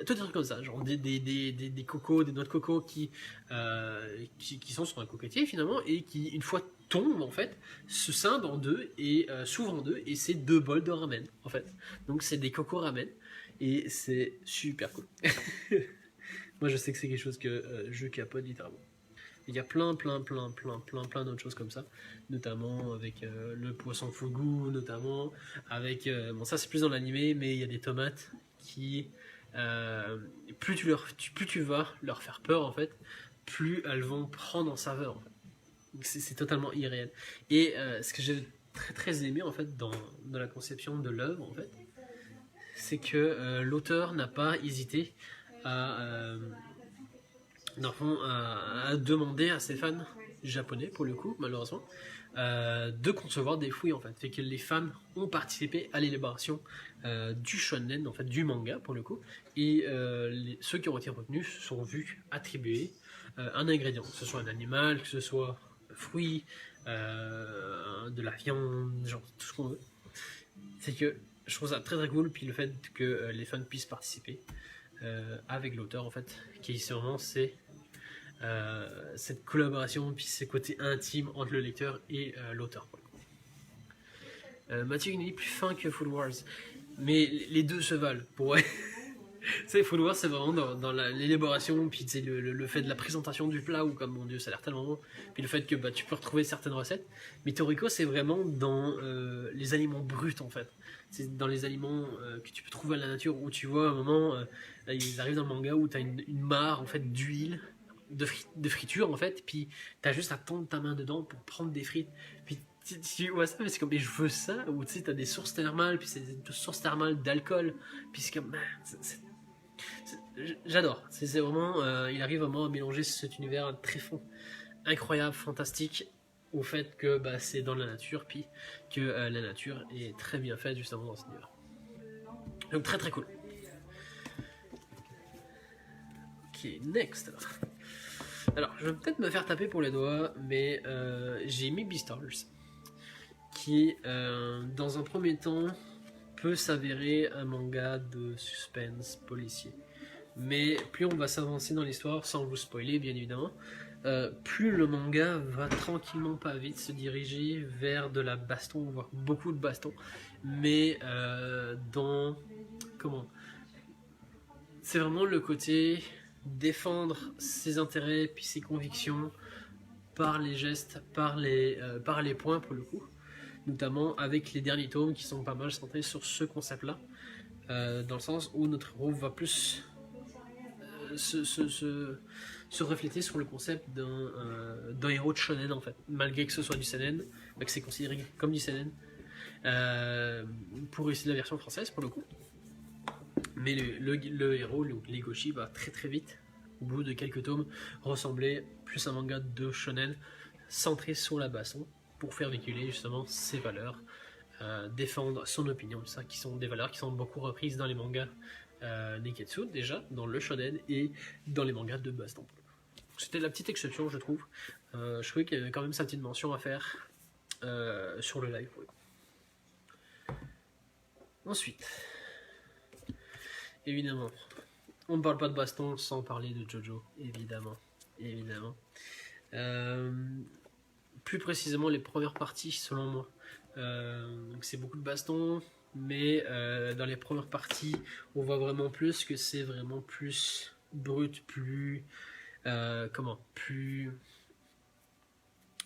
Tout des trucs comme ça, genre des cocos, des noix de coco qui sont sur un cocotier finalement et qui une fois tombent en fait, se scindent en deux et s'ouvrent en deux et c'est 2 bols de ramen en fait. Donc c'est des cocos ramen et c'est super cool. Moi je sais que c'est quelque chose que je capote littéralement. Il y a plein d'autres choses comme ça, notamment avec le poisson fugu, notamment avec bon ça c'est plus dans l'animé, mais il y a des tomates qui plus tu vas leur faire peur en fait, plus elles vont prendre en saveur en fait. C'est totalement irréel. Et ce que j'ai très aimé en fait dans la conception de l'œuvre en fait, c'est que l'auteur n'a pas hésité à demander à ses fans japonais pour le coup malheureusement de concevoir des fruits en fait. Fait que les fans ont participé à l'élaboration du shonen en fait, du manga pour le coup, et ceux qui ont été retenus se sont vus attribuer un ingrédient, que ce soit un animal, que ce soit un fruit, de la viande, genre tout ce qu'on veut. C'est que je trouve ça très très cool, puis le fait que les fans puissent participer avec l'auteur en fait, qui c'est vraiment cette collaboration, puis ces côtés intimes entre le lecteur et l'auteur. Mathieu il est plus fin que Food Wars, mais les deux se valent pour c'est Food Wars, c'est vraiment dans l'élaboration, puis le fait de la présentation du plat, où comme mon dieu, ça a l'air tellement bon, puis le fait que tu peux retrouver certaines recettes. Mais Toriko, c'est vraiment dans les aliments bruts en fait. C'est dans les aliments que tu peux trouver à la nature, où tu vois à un moment, ils arrivent dans le manga où tu as une mare en fait d'huile, de friture en fait, puis tu as juste à tendre ta main dedans pour prendre des frites. Puis tu vois ça, mais c'est comme, mais je veux ça, ou tu sais, t'as des sources thermales, puis c'est des sources thermales d'alcool, puis c'est comme, j'adore. C'est vraiment, il arrive vraiment à mélanger cet univers très fond, incroyable, fantastique, au fait que c'est dans la nature, puis que la nature est très bien faite justement dans cet univers. Donc très très cool. Ok, next. Alors, je vais peut-être me faire taper pour les doigts, mais j'ai mis Beastars, qui, dans un premier temps, peut s'avérer un manga de suspense policier. Mais plus on va s'avancer dans l'histoire, sans vous spoiler bien évidemment, plus le manga va tranquillement pas vite se diriger vers de la baston, voire beaucoup de baston, mais dans... Comment ? C'est vraiment le côté défendre ses intérêts puis ses convictions par les gestes, par les points pour le coup, notamment avec les derniers tomes qui sont pas mal centrés sur ce concept-là, dans le sens où notre héros va plus se refléter sur le concept d'un héros de shonen en fait, malgré que ce soit du seinen, que c'est considéré comme du seinen, pour essayer la version française pour le coup. Mais le héros, Legoshi, va très très vite, au bout de quelques tomes, ressembler plus à un manga de shonen centré sur la baston pour faire véhiculer justement ses valeurs, défendre son opinion, tout ça, qui sont des valeurs qui sont beaucoup reprises dans les mangas Neketsu déjà, dans le shonen et dans les mangas de baston. C'était la petite exception, je trouve. Je trouvais qu'il y avait quand même sa petite mention à faire sur le live. Ensuite, évidemment, on ne parle pas de baston sans parler de JoJo, évidemment. Plus précisément les premières parties, selon moi. Donc c'est beaucoup de baston, mais dans les premières parties, on voit vraiment plus que c'est vraiment plus brut, plus plus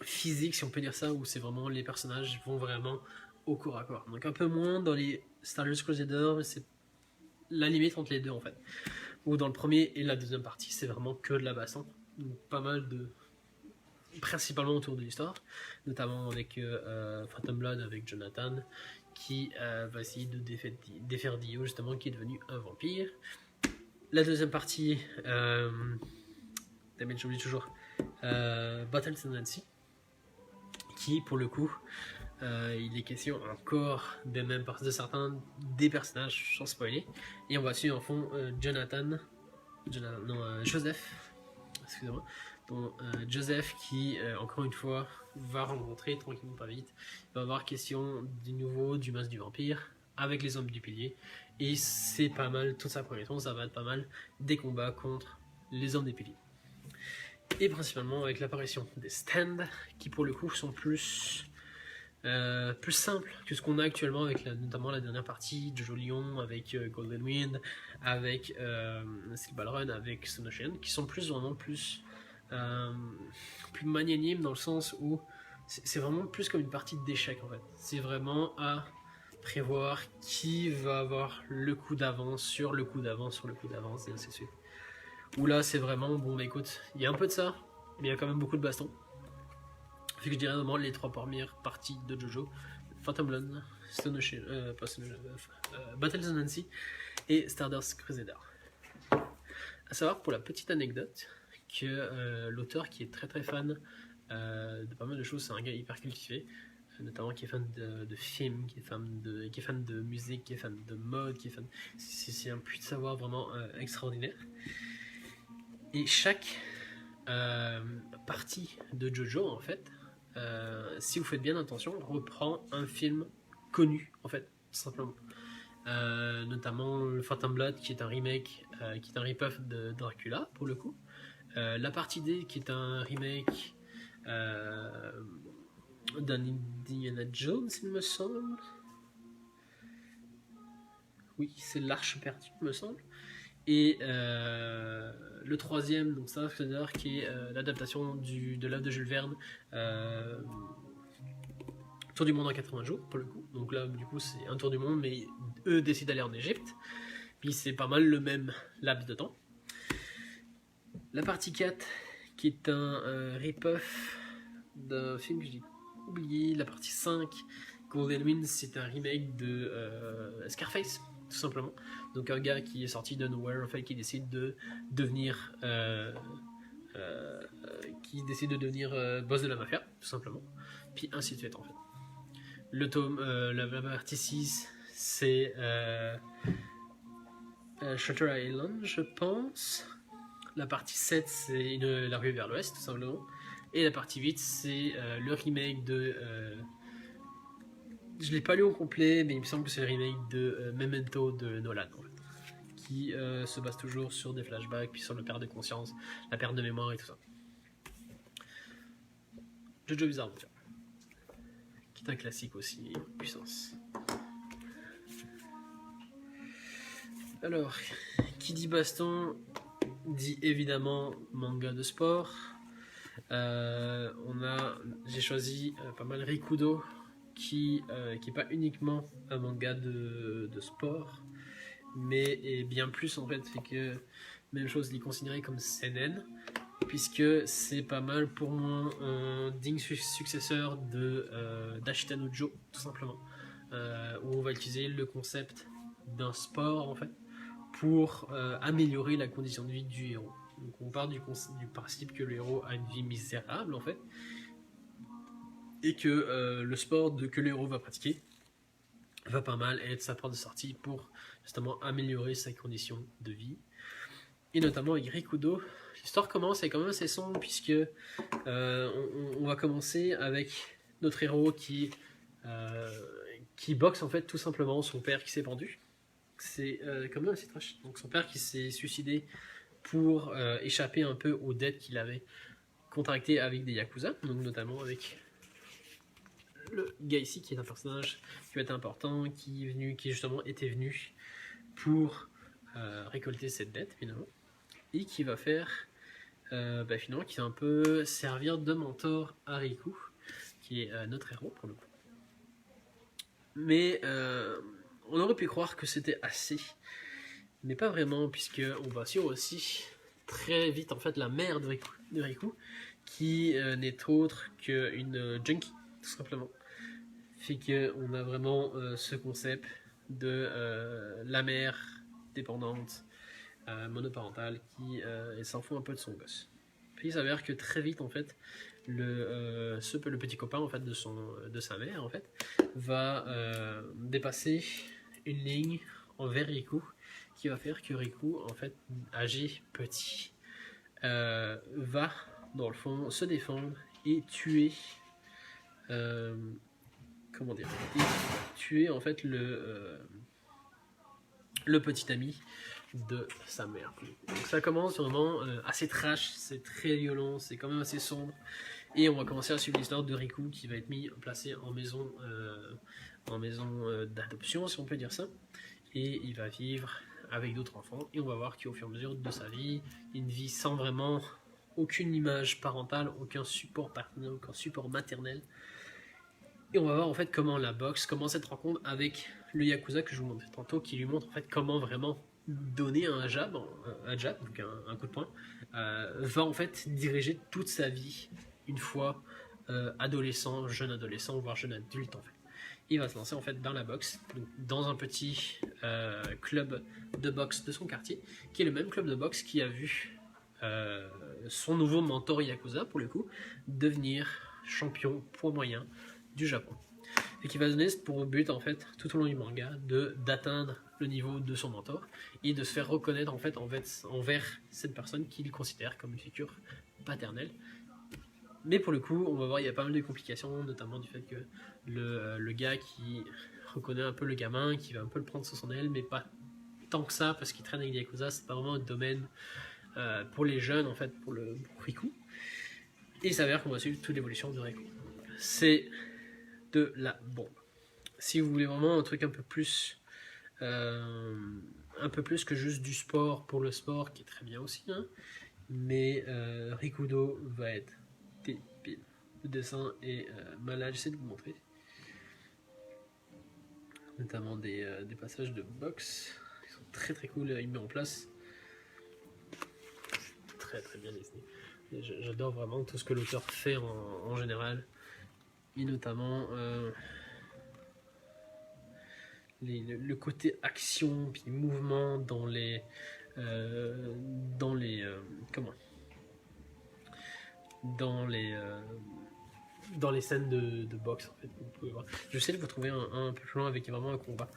physique, si on peut dire ça, où c'est vraiment les personnages vont vraiment au corps à corps. Donc un peu moins dans les Stardust Crusader, mais c'est la limite entre les deux en fait. Ou dans le premier et la deuxième partie, c'est vraiment que de la baston. Donc pas mal de... principalement autour de l'histoire, notamment avec Phantom Blood, avec Jonathan, qui va essayer de défaire Dio, justement, qui est devenu un vampire. La deuxième partie, j'oublie toujours, Battle Tendency, qui, pour le coup, il est question encore de certains des personnages, sans spoiler, et on va suivre en fond Joseph, excusez-moi, dont Joseph qui, encore une fois, va rencontrer tranquillement pas vite, va avoir question du nouveau, du masque du vampire, avec les hommes du pilier, et c'est pas mal, toute sa première tour, ça va être pas mal des combats contre les hommes des piliers. Et principalement avec l'apparition des stands, qui pour le coup sont plus simples que ce qu'on a actuellement avec notamment la dernière partie de Jojo Lion, avec Golden Wind, avec Steel Ball Run, avec Stone Ocean, qui sont vraiment plus magnanimes dans le sens où c'est vraiment plus comme une partie d'échecs en fait. C'est vraiment à prévoir qui va avoir le coup d'avance sur le coup d'avance sur le coup d'avance et ainsi de suite. Où là c'est vraiment bon, écoute, il y a un peu de ça, mais il y a quand même beaucoup de baston. Fait que je dirais vraiment les trois premières parties de JoJo: Phantom Blood, Stone Ocean, Battle of Nancy et Stardust Crusader. À savoir, pour la petite anecdote, que l'auteur, qui est très très fan de pas mal de choses, c'est un gars hyper cultivé, notamment qui est fan de films, qui est fan de musique, qui est fan de mode, qui est fan... C'est un puits de savoir vraiment extraordinaire. Et chaque partie de JoJo, en fait, si vous faites bien attention, reprend un film connu, en fait, tout simplement. Notamment le Phantom Blood, qui est un remake, qui est un rip-off de Dracula, pour le coup. La partie D, qui est un remake d'un Indiana Jones, il me semble. Oui, c'est l'Arche perdue, il me semble. Et le troisième, donc Star Wars, qui est l'adaptation de l'œuvre de Jules Verne, Tour du monde en 80 jours, pour le coup. Donc là, du coup, c'est un tour du monde, mais eux décident d'aller en Égypte. Puis c'est pas mal le même laps de temps. La partie 4, qui est un rip-off d'un film que j'ai oublié. La partie 5, Golden Wind, c'est un remake de Scarface, tout simplement. Donc un gars qui est sorti de Nowhere, en fait, qui décide de devenir boss de la mafia, tout simplement. Puis ainsi de suite, en fait. La partie 6, c'est Shutter Island, je pense. La partie 7, c'est La rue vers l'ouest, tout simplement. Et la partie 8, c'est le remake de... je l'ai pas lu au complet, mais il me semble que c'est le remake de Memento de Nolan, en fait, qui se base toujours sur des flashbacks, puis sur le perte de conscience, la perte de mémoire et tout ça. Jojo Bizarre Adventure, qui est un classique aussi, puissance. Alors, qui dit baston dit évidemment manga de sport. J'ai choisi pas mal Rikudo, qui est pas uniquement un manga de sport, mais est bien plus, en fait. Fait que, même chose, il est considéré comme seinen, puisque c'est pas mal pour moi un digne successeur d'Ashita no Joe, tout simplement, où on va utiliser le concept d'un sport, en fait, pour améliorer la condition de vie du héros. Donc on part du principe que le héros a une vie misérable, en fait, et que le sport que le héros va pratiquer va pas mal être sa porte de sortie pour justement améliorer sa condition de vie. Et notamment avec Rikudo, l'histoire commence, est quand même assez sombre, puisque on va commencer avec notre héros qui boxe, en fait, tout simplement son père qui s'est pendu. C'est quand même assez trash. Donc son père qui s'est suicidé pour échapper un peu aux dettes qu'il avait contractées avec des Yakuza, donc notamment avec le gars ici, qui est un personnage qui va être important, qui justement était venu pour récolter cette dette, finalement, et qui va faire finalement, qui va un peu servir de mentor à Riku, qui est notre héros pour le coup. Mais on aurait pu croire que c'était assez, mais pas vraiment, puisque on va suivre aussi très vite, en fait, la mère de Riku, qui n'est autre qu'une junkie, tout simplement. Fait qu'on a vraiment ce concept de la mère dépendante, monoparentale, qui s'en fout un peu de son gosse. Puis il s'avère que très vite, en fait, le petit copain, en fait, de sa mère, en fait, va dépasser une ligne envers Riku, qui va faire que Riku, en fait, âgé petit, va dans le fond se défendre et tuer tuer, en fait, le petit ami de sa mère. Donc ça commence vraiment assez trash, c'est très violent, c'est quand même assez sombre, et on va commencer à suivre l'histoire de Riku, qui va être placé en maison d'adoption, si on peut dire ça, et il va vivre avec d'autres enfants, et on va voir qu'au fur et à mesure de sa vie, une vie sans vraiment aucune image parentale, aucun support maternel. Et on va voir, en fait, comment la boxe, comment cette rencontre avec le Yakuza que je vous montrais tantôt, qui lui montre, en fait, comment vraiment donner un jab, donc un coup de poing, va, en fait, diriger toute sa vie une fois jeune adolescent, voire jeune adulte, en fait. Il va se lancer, en fait, dans la boxe, donc dans un petit club de boxe de son quartier, qui est le même club de boxe qui a vu son nouveau mentor Yakuza, pour le coup, devenir champion poids moyen du Japon, et qui va donner pour but, en fait, tout au long du manga, d'atteindre le niveau de son mentor et de se faire reconnaître, en fait, envers cette personne qu'il considère comme une figure paternelle, Mais pour le coup, on va voir, il y a pas mal de complications, notamment du fait que le gars qui reconnaît un peu le gamin, qui va un peu le prendre sous son aile, mais pas tant que ça, parce qu'il traîne avec des Yakuza, c'est pas vraiment un domaine pour les jeunes, en fait, pour Riku. Et il s'avère qu'on va suivre toute l'évolution de Riku. C'est de la bombe. Si vous voulez vraiment un truc un peu plus que juste du sport pour le sport, qui est très bien aussi, hein, mais Rikudo va être débile. Le dessin est malade, j'essaie de vous montrer. Notamment des passages de boxe qui sont très très cool, il met en place. Très très bien dessiné. J'adore vraiment tout ce que l'auteur fait en général. Et notamment le côté action puis mouvement dans les dans les scènes de boxe, en fait, vous pouvez voir. Je vais essayer de vous trouver un peu plus loin avec vraiment un combat.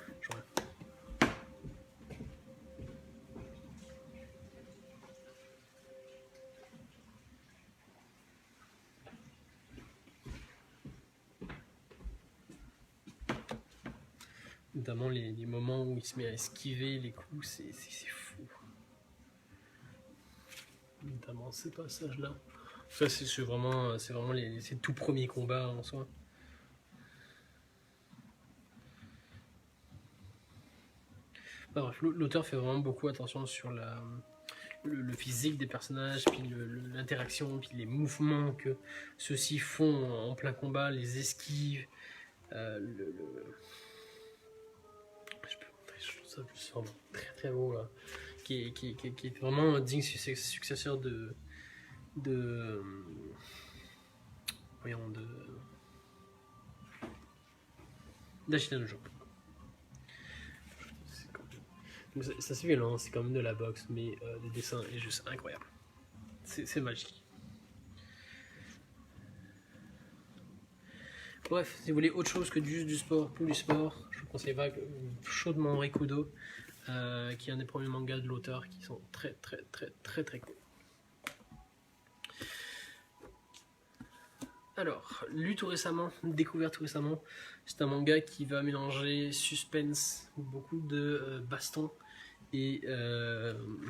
Notamment les moments où il se met à esquiver les coups, c'est fou. Notamment ces passages-là. Ça, c'est vraiment ces tout premiers combats en soi. Enfin, bref, l'auteur fait vraiment beaucoup attention sur le physique des personnages, puis l'interaction, puis les mouvements que ceux-ci font en plein combat, les esquives, je trouve ça juste vraiment très très beau là, qui est vraiment un digne successeur d'Ashita no Joe. Ça c'est violent, c'est quand même de la boxe, mais le dessin est juste incroyable. C'est magique. Bref, si vous voulez autre chose que juste du sport pour du sport, je vous conseille chaudement Rikudo, qui est un des premiers mangas de l'auteur qui sont très très très très très cool. Alors, découvert tout récemment, c'est un manga qui va mélanger suspense, beaucoup de baston et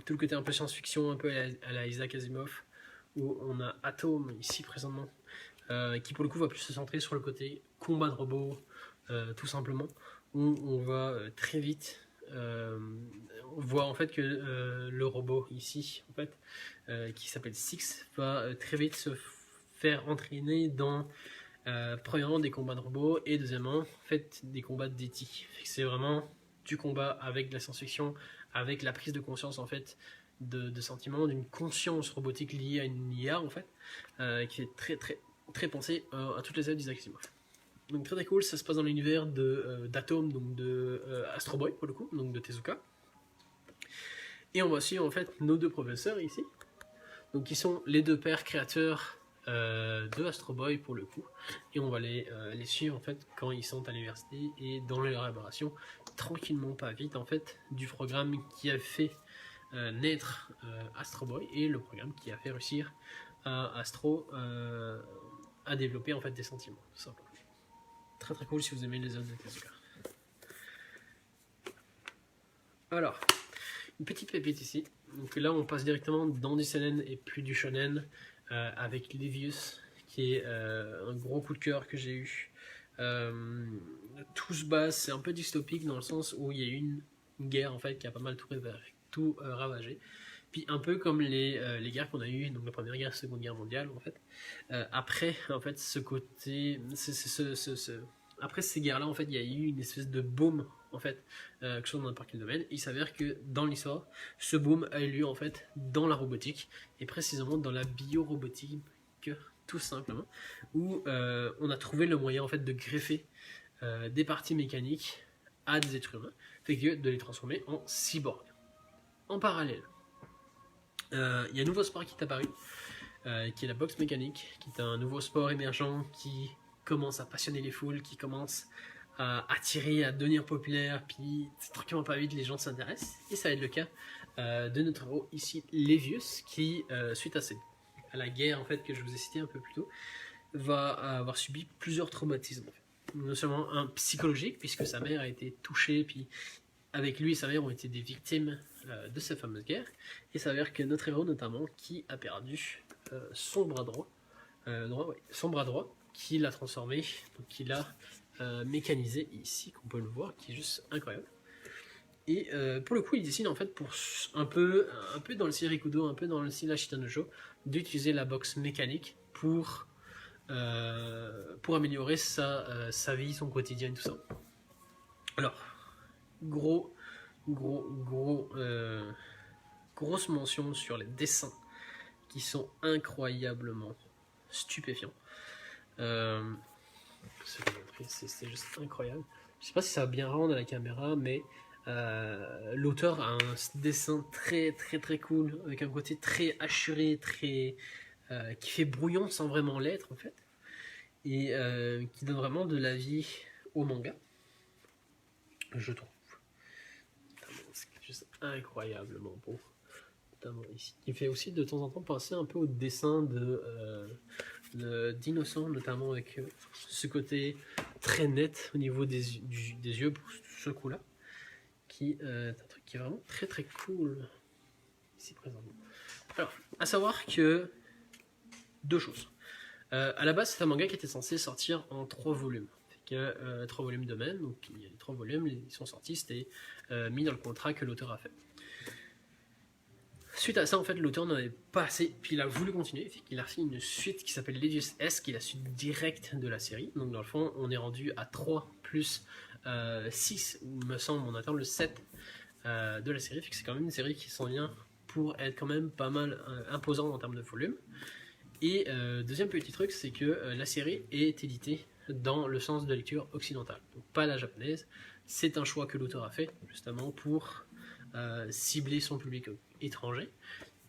tout le côté un peu science-fiction, un peu à la Isaac Asimov, où on a Atom ici présentement, qui pour le coup va plus se centrer sur le côté combat de robots, tout simplement, où on va très vite voir en fait que le robot ici, en fait, qui s'appelle Six, va très vite se faire entraîner dans premièrement des combats de robots et deuxièmement en fait des combats d'éthique. C'est vraiment du combat avec de la science-fiction, avec la prise de conscience en fait de sentiments, d'une conscience robotique liée à une IA en fait, qui est très très très pensée à toutes les œuvres d'Isaac Asimov. Donc très très cool, ça se passe dans l'univers d'Atom, donc de Astro Boy pour le coup, donc de Tezuka. Et on va suivre en fait nos deux professeurs ici, donc qui sont les deux pères créateurs de Astro Boy pour le coup, et on va les suivre en fait quand ils sont à l'université et dans l'élaboration tranquillement, pas vite en fait, du programme qui a fait naître Astro Boy et le programme qui a fait réussir à Astro à développer en fait des sentiments, tout simplement. Très très cool si vous aimez les œuvres de Tezuka. Alors, une petite pépite ici. Donc là, on passe directement dans du seinen et plus du shonen avec Livius, qui est un gros coup de cœur que j'ai eu. Tout se base, c'est un peu dystopique dans le sens où il y a eu une guerre en fait qui a pas mal tout ravagé. Puis un peu comme les guerres qu'on a eues, donc la première guerre, la seconde guerre mondiale en fait. Après, en fait, ce côté, après ces guerres-là, en fait, il y a eu une espèce de boom, en fait, que ce soit dans n'importe quel domaine. Il s'avère que dans l'histoire, ce boom a eu lieu en fait dans la robotique et précisément dans la biorobotique, tout simplement, où on a trouvé le moyen en fait de greffer des parties mécaniques à des êtres humains, fait que de les transformer en cyborgs. En parallèle, il y a un nouveau sport qui est apparu, qui est la boxe mécanique, qui est un nouveau sport émergent qui commence à passionner les foules, qui commence à attirer, à devenir populaire, puis tranquillement pas vite les gens s'intéressent, et ça va être le cas de notre héros ici, Levius, qui suite à cette à la guerre en fait que je vous ai cité un peu plus tôt, va avoir subi plusieurs traumatismes. En fait. Non seulement un psychologique, puisque sa mère a été touchée, puis avec lui et sa mère ont été des victimes de cette fameuse guerre, et s'avère que notre héros notamment, qui a perdu son bras droit, son bras droit, qui l'a transformé, donc qui l'a mécanisé ici, qu'on peut le voir, qui est juste incroyable. Et pour le coup, il décide en fait, pour un peu dans le style Rikudo, un peu dans le style Ashita no Joe, d'utiliser la boxe mécanique pour améliorer sa vie, son quotidien et tout ça. Alors, grosse mention sur les dessins qui sont incroyablement stupéfiants. C'est juste incroyable. Je sais pas si ça va bien rendre à la caméra, mais l'auteur a un dessin très très très cool, avec un côté très hachuré, très qui fait brouillon sans vraiment l'être en fait, et qui donne vraiment de la vie au manga, je trouve. C'est juste incroyablement beau. Notamment ici. Il fait aussi de temps en temps penser un peu au dessin d'Innocent, notamment avec ce côté très net au niveau des yeux pour ce coup-là, qui est un truc qui est vraiment très très cool ici présentement. Alors, à savoir que deux choses. À la base, c'est un manga qui était censé sortir en 3 volumes. 3 volumes de même, donc il y a les 3 volumes, ils sont sortis, c'était mis dans le contrat que l'auteur a fait. Suite à ça, en fait, l'auteur n'en avait pas assez, puis il a voulu continuer, il a fait une suite qui s'appelle Levius S, qui est la suite directe de la série. Donc dans le fond, on est rendu à 3 plus 6, ou me semble, on atteint le 7 de la série, c'est quand même une série qui s'en vient pour être quand même pas mal imposante en termes de volume. Et deuxième petit truc, c'est que la série est éditée dans le sens de lecture occidentale, donc pas la japonaise. C'est un choix que l'auteur a fait, justement, pour cibler son public étranger.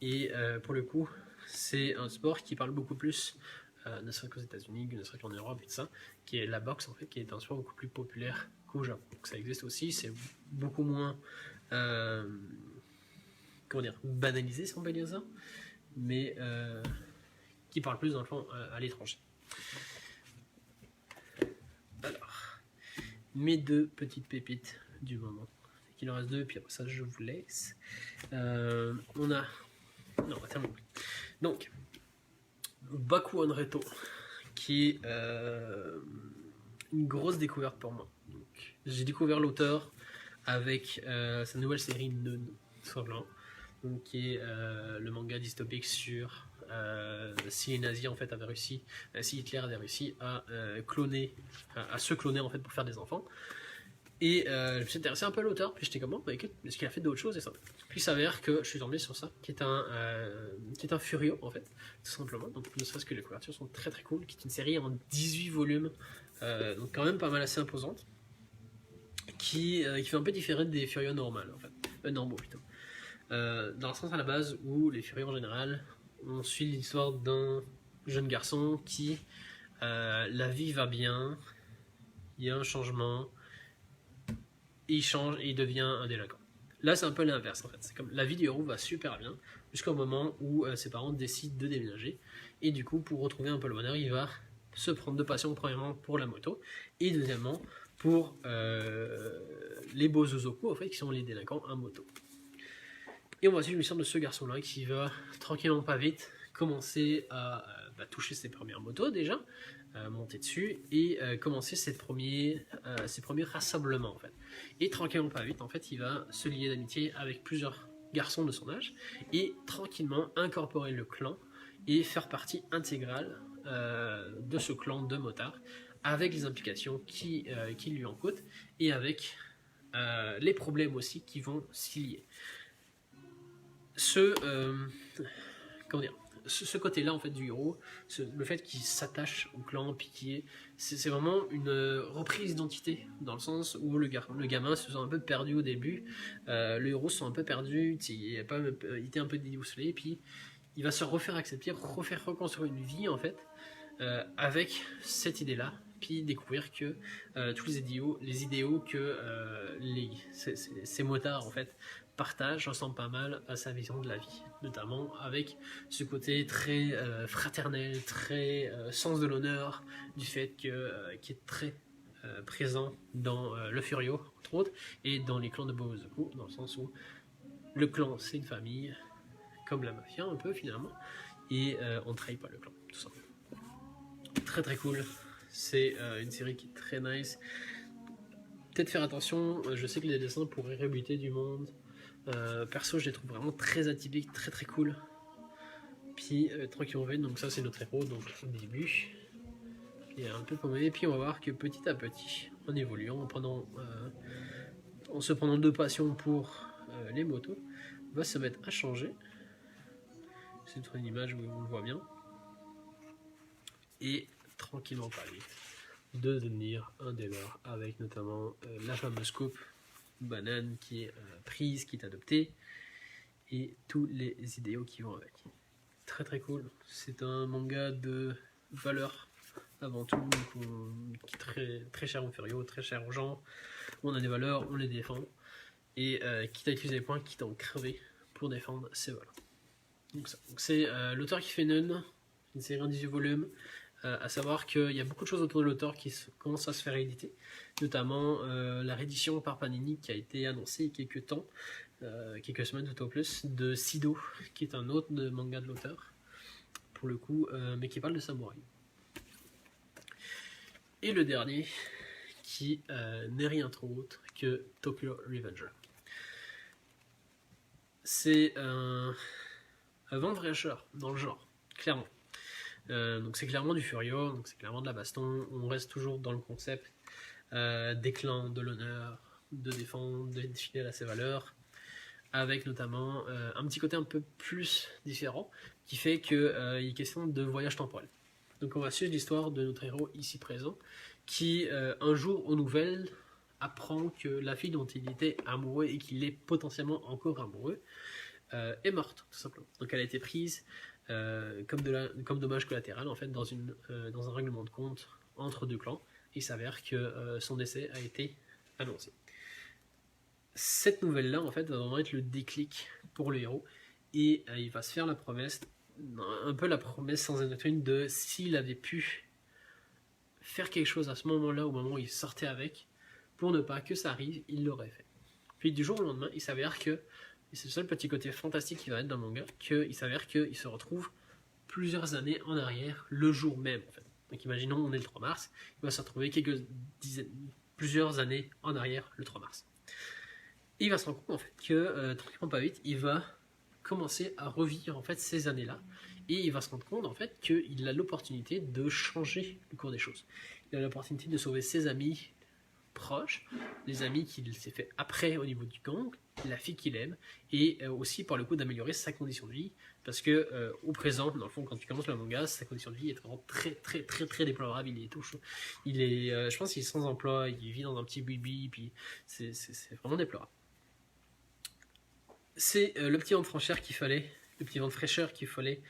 Et pour le coup, c'est un sport qui parle beaucoup plus, ne serait-ce qu'aux États-Unis, ne serait-ce qu'en Europe et tout ça, qui est la boxe en fait, qui est un sport beaucoup plus populaire qu'au Japon. Donc ça existe aussi, c'est beaucoup moins banalisé, si on peut dire ça, mais qui parle plus dans le fond à l'étranger. Alors, mes 2 petites pépites du moment. Il en reste 2, puis après ça je vous laisse. On a... Non, on va terminer. Donc, Baku on Reto, qui est une grosse découverte pour moi. J'ai découvert l'auteur avec sa nouvelle série Neun, tout simplement. Donc, qui est le manga dystopique sur si les nazis en fait avaient réussi, si Hitler avait réussi à se cloner en fait pour faire des enfants. Et je me suis intéressé un peu à l'auteur, puis j'étais comme bon, bah écoute, est-ce qu'il a fait d'autres choses et ça. Puis il s'avère que je suis tombé sur ça, qui est un Furio en fait, tout simplement. Donc ne serait-ce que les couvertures sont très très cool, qui est une série en 18 volumes, donc quand même pas mal assez imposante, qui fait un peu différent des Furios normaux en fait, normaux plutôt. Dans le sens à la base où les Furios en général, on suit l'histoire d'un jeune garçon qui, la vie va bien, il y a un changement, il change et il devient un délinquant. Là, c'est un peu l'inverse en fait. C'est comme la vie du héros va super bien jusqu'au moment où ses parents décident de déménager. Et du coup, pour retrouver un peu le bonheur, il va se prendre de passion, premièrement pour la moto et deuxièmement pour les Bozozoku en fait, qui sont les délinquants à moto. Et on va suivre l'histoire de ce garçon-là qui va tranquillement pas vite commencer à toucher ses premières motos déjà, monter dessus et commencer ses premiers rassemblements en fait. Et tranquillement pas vite en fait, il va se lier d'amitié avec plusieurs garçons de son âge et tranquillement incorporer le clan et faire partie intégrale de ce clan de motards avec les implications qui lui en coûtent et avec les problèmes aussi qui vont s'y lier. Ce côté-là en fait du héros, le fait qu'il s'attache au clan piqué, c'est vraiment une reprise d'identité dans le sens où le gamin se sent un peu perdu au début, le héros se sent un peu perdu, il était un peu déboussolé, puis il va se refaire accepter, reconstruire une vie en fait avec cette idée-là puis découvrir que tous les idéaux que ces motards en fait partagent ressemblent pas mal à sa vision de la vie, notamment avec ce côté très fraternel, très sens de l'honneur, du fait qui est très présent dans le Furio, entre autres, et dans les clans de Bozoku, dans le sens où le clan c'est une famille, comme la mafia un peu finalement, et on ne trahit pas le clan, tout simplement. Très très cool, c'est une série qui est très nice. Peut-être faire attention, je sais que les dessins pourraient rebuter du monde. Perso, je les trouve vraiment très atypiques, très très cool. Puis tranquillement veille, donc ça c'est notre héros, donc au début. Il est un peu paumé, puis on va voir que petit à petit, en évoluant, en se prenant de passion pour les motos, va se mettre à changer. C'est une image où on le voit bien. Et tranquillement pas vite, de devenir un des leurs, avec notamment la fameuse coupe banane qui est prise, qui est adoptée, et tous les idéaux qui vont avec. Très très cool. C'est un manga de valeur avant tout, qui est très, très cher aux Furio, très cher aux gens. On a des valeurs, on les défend, et quitte à utiliser des points, quitte à en crever pour défendre ses valeurs. Donc c'est l'auteur qui fait Nun, une série en 18 volumes. À savoir qu'il y a beaucoup de choses autour de l'auteur qui commencent à se faire éditer, notamment la réédition par Panini qui a été annoncée il y a quelques temps, quelques semaines tout au plus, de Sido, qui est un autre manga de l'auteur, pour le coup, mais qui parle de samouraï. Et le dernier, qui n'est rien trop autre que Tokyo Revenger. C'est un vent de fraîcheur dans le genre, clairement. Donc c'est clairement du Furio, donc c'est clairement de la baston. On reste toujours dans le concept des clans, de l'honneur, de défendre, d'être fidèle à ses valeurs, avec notamment un petit côté un peu plus différent qui fait qu'il est question de voyage temporel. Donc on va suivre l'histoire de notre héros ici présent qui un jour aux nouvelles apprend que la fille dont il était amoureux et qu'il est potentiellement encore amoureux est morte, tout simplement. Donc elle a été prise comme dommage collatéral en fait dans un règlement de compte entre deux clans. Il s'avère que son décès a été annoncé. Cette nouvelle là en fait va vraiment être le déclic pour le héros et il va se faire la promesse, un peu la promesse sans être une, de s'il avait pu faire quelque chose à ce moment là, au moment où il sortait avec, pour ne pas que ça arrive, il l'aurait fait. Puis du jour au lendemain il s'avère que, et c'est le seul petit côté fantastique qui va être dans le manga, qu'il s'avère qu'il se retrouve plusieurs années en arrière, le jour même en fait. Donc imaginons on est le 3 mars, il va se retrouver plusieurs années en arrière le 3 mars. Et il va se rendre compte en fait que tranquillement pas vite, il va commencer à revivre en fait ces années-là, et il va se rendre compte en fait qu'il a l'opportunité de changer le cours des choses. Il a l'opportunité de sauver ses amis proches, les amis qu'il s'est fait après au niveau du gang, la fille qu'il aime, et aussi par le coup d'améliorer sa condition de vie, parce que au présent, dans le fond, quand tu commences le manga, sa condition de vie est vraiment très très très très déplorable. Il est tout chaud. Il est, je pense qu'il est sans emploi, il vit dans un petit bibi, puis c'est vraiment déplorable. C'est le petit vent de fraîcheur qu'il fallait, le petit vent de fraîcheur qu'il fallait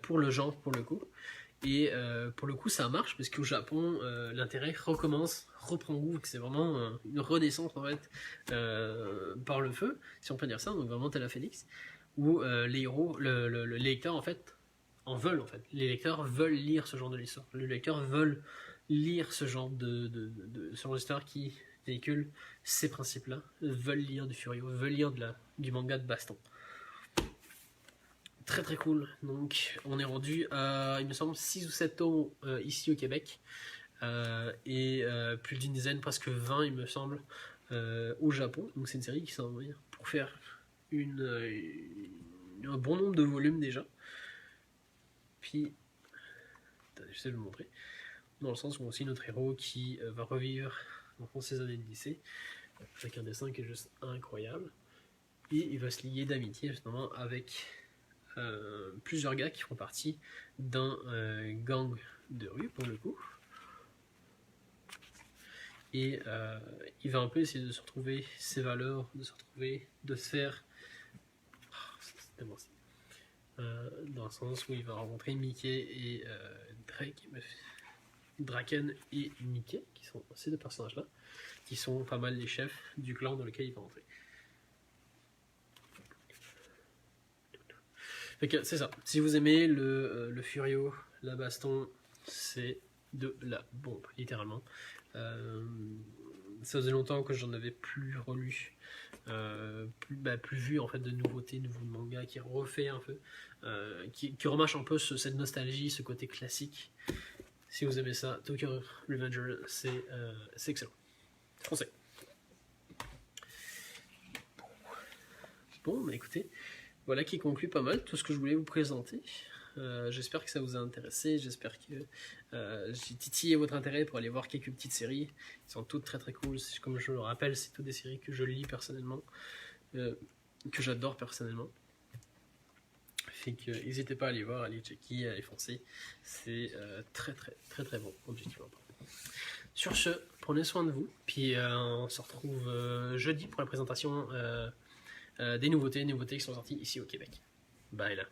pour le genre, pour le coup. Et pour le coup, ça marche parce qu'au Japon, l'intérêt reprend goût, que c'est vraiment une renaissance en fait par le feu, si on peut dire ça. Donc vraiment tel la Phoenix, où les héros, les lecteurs en fait en veulent en fait. Les lecteurs veulent lire ce genre de l'histoire. Les lecteurs veulent lire ce genre d'histoire qui véhicule ces principes-là, veulent lire du Furio, veulent lire du manga de baston. Très très cool. Donc on est rendu à, il me semble, 6 ou 7 tomes ici au Québec, et plus d'une dizaine, presque 20 il me semble, au Japon. Donc c'est une série qui s'en va pour faire un bon nombre de volumes déjà. Puis, j'essaie de le montrer, dans le sens où aussi notre héros qui va revivre dans ses années de lycée, avec un dessin qui est juste incroyable. Et il va se lier d'amitié justement avec plusieurs gars qui font partie d'un gang de rue pour le coup. Et il va un peu essayer de se retrouver ses valeurs, de se retrouver, de se faire... c'est tellement dans le sens où il va rencontrer Mickey et Drake. Draken et Mickey, qui sont ces deux personnages-là, qui sont pas mal les chefs du clan dans lequel il va entrer. Fait que c'est ça. Si vous aimez le Furio, la baston, c'est de la bombe, littéralement. Ça faisait longtemps que j'en avais plus relu, plus vu en fait de nouveautés, nouveaux mangas qui refait un peu, qui remarche un peu cette nostalgie, ce côté classique. Si vous aimez ça, Tokyo Revenger, c'est excellent. Français. Bon, bah écoutez, voilà qui conclut pas mal tout ce que je voulais vous présenter. J'espère que ça vous a intéressé, j'espère que j'ai titillé votre intérêt pour aller voir quelques petites séries qui sont toutes très très cool. Comme je le rappelle, c'est toutes des séries que je lis personnellement, que j'adore personnellement. Fait que n'hésitez pas à aller voir, à aller checker, à aller foncer. C'est très très très très bon, objectivement. Sur ce, prenez soin de vous, puis on se retrouve jeudi pour la présentation des nouveautés qui sont sorties ici au Québec. Bye là.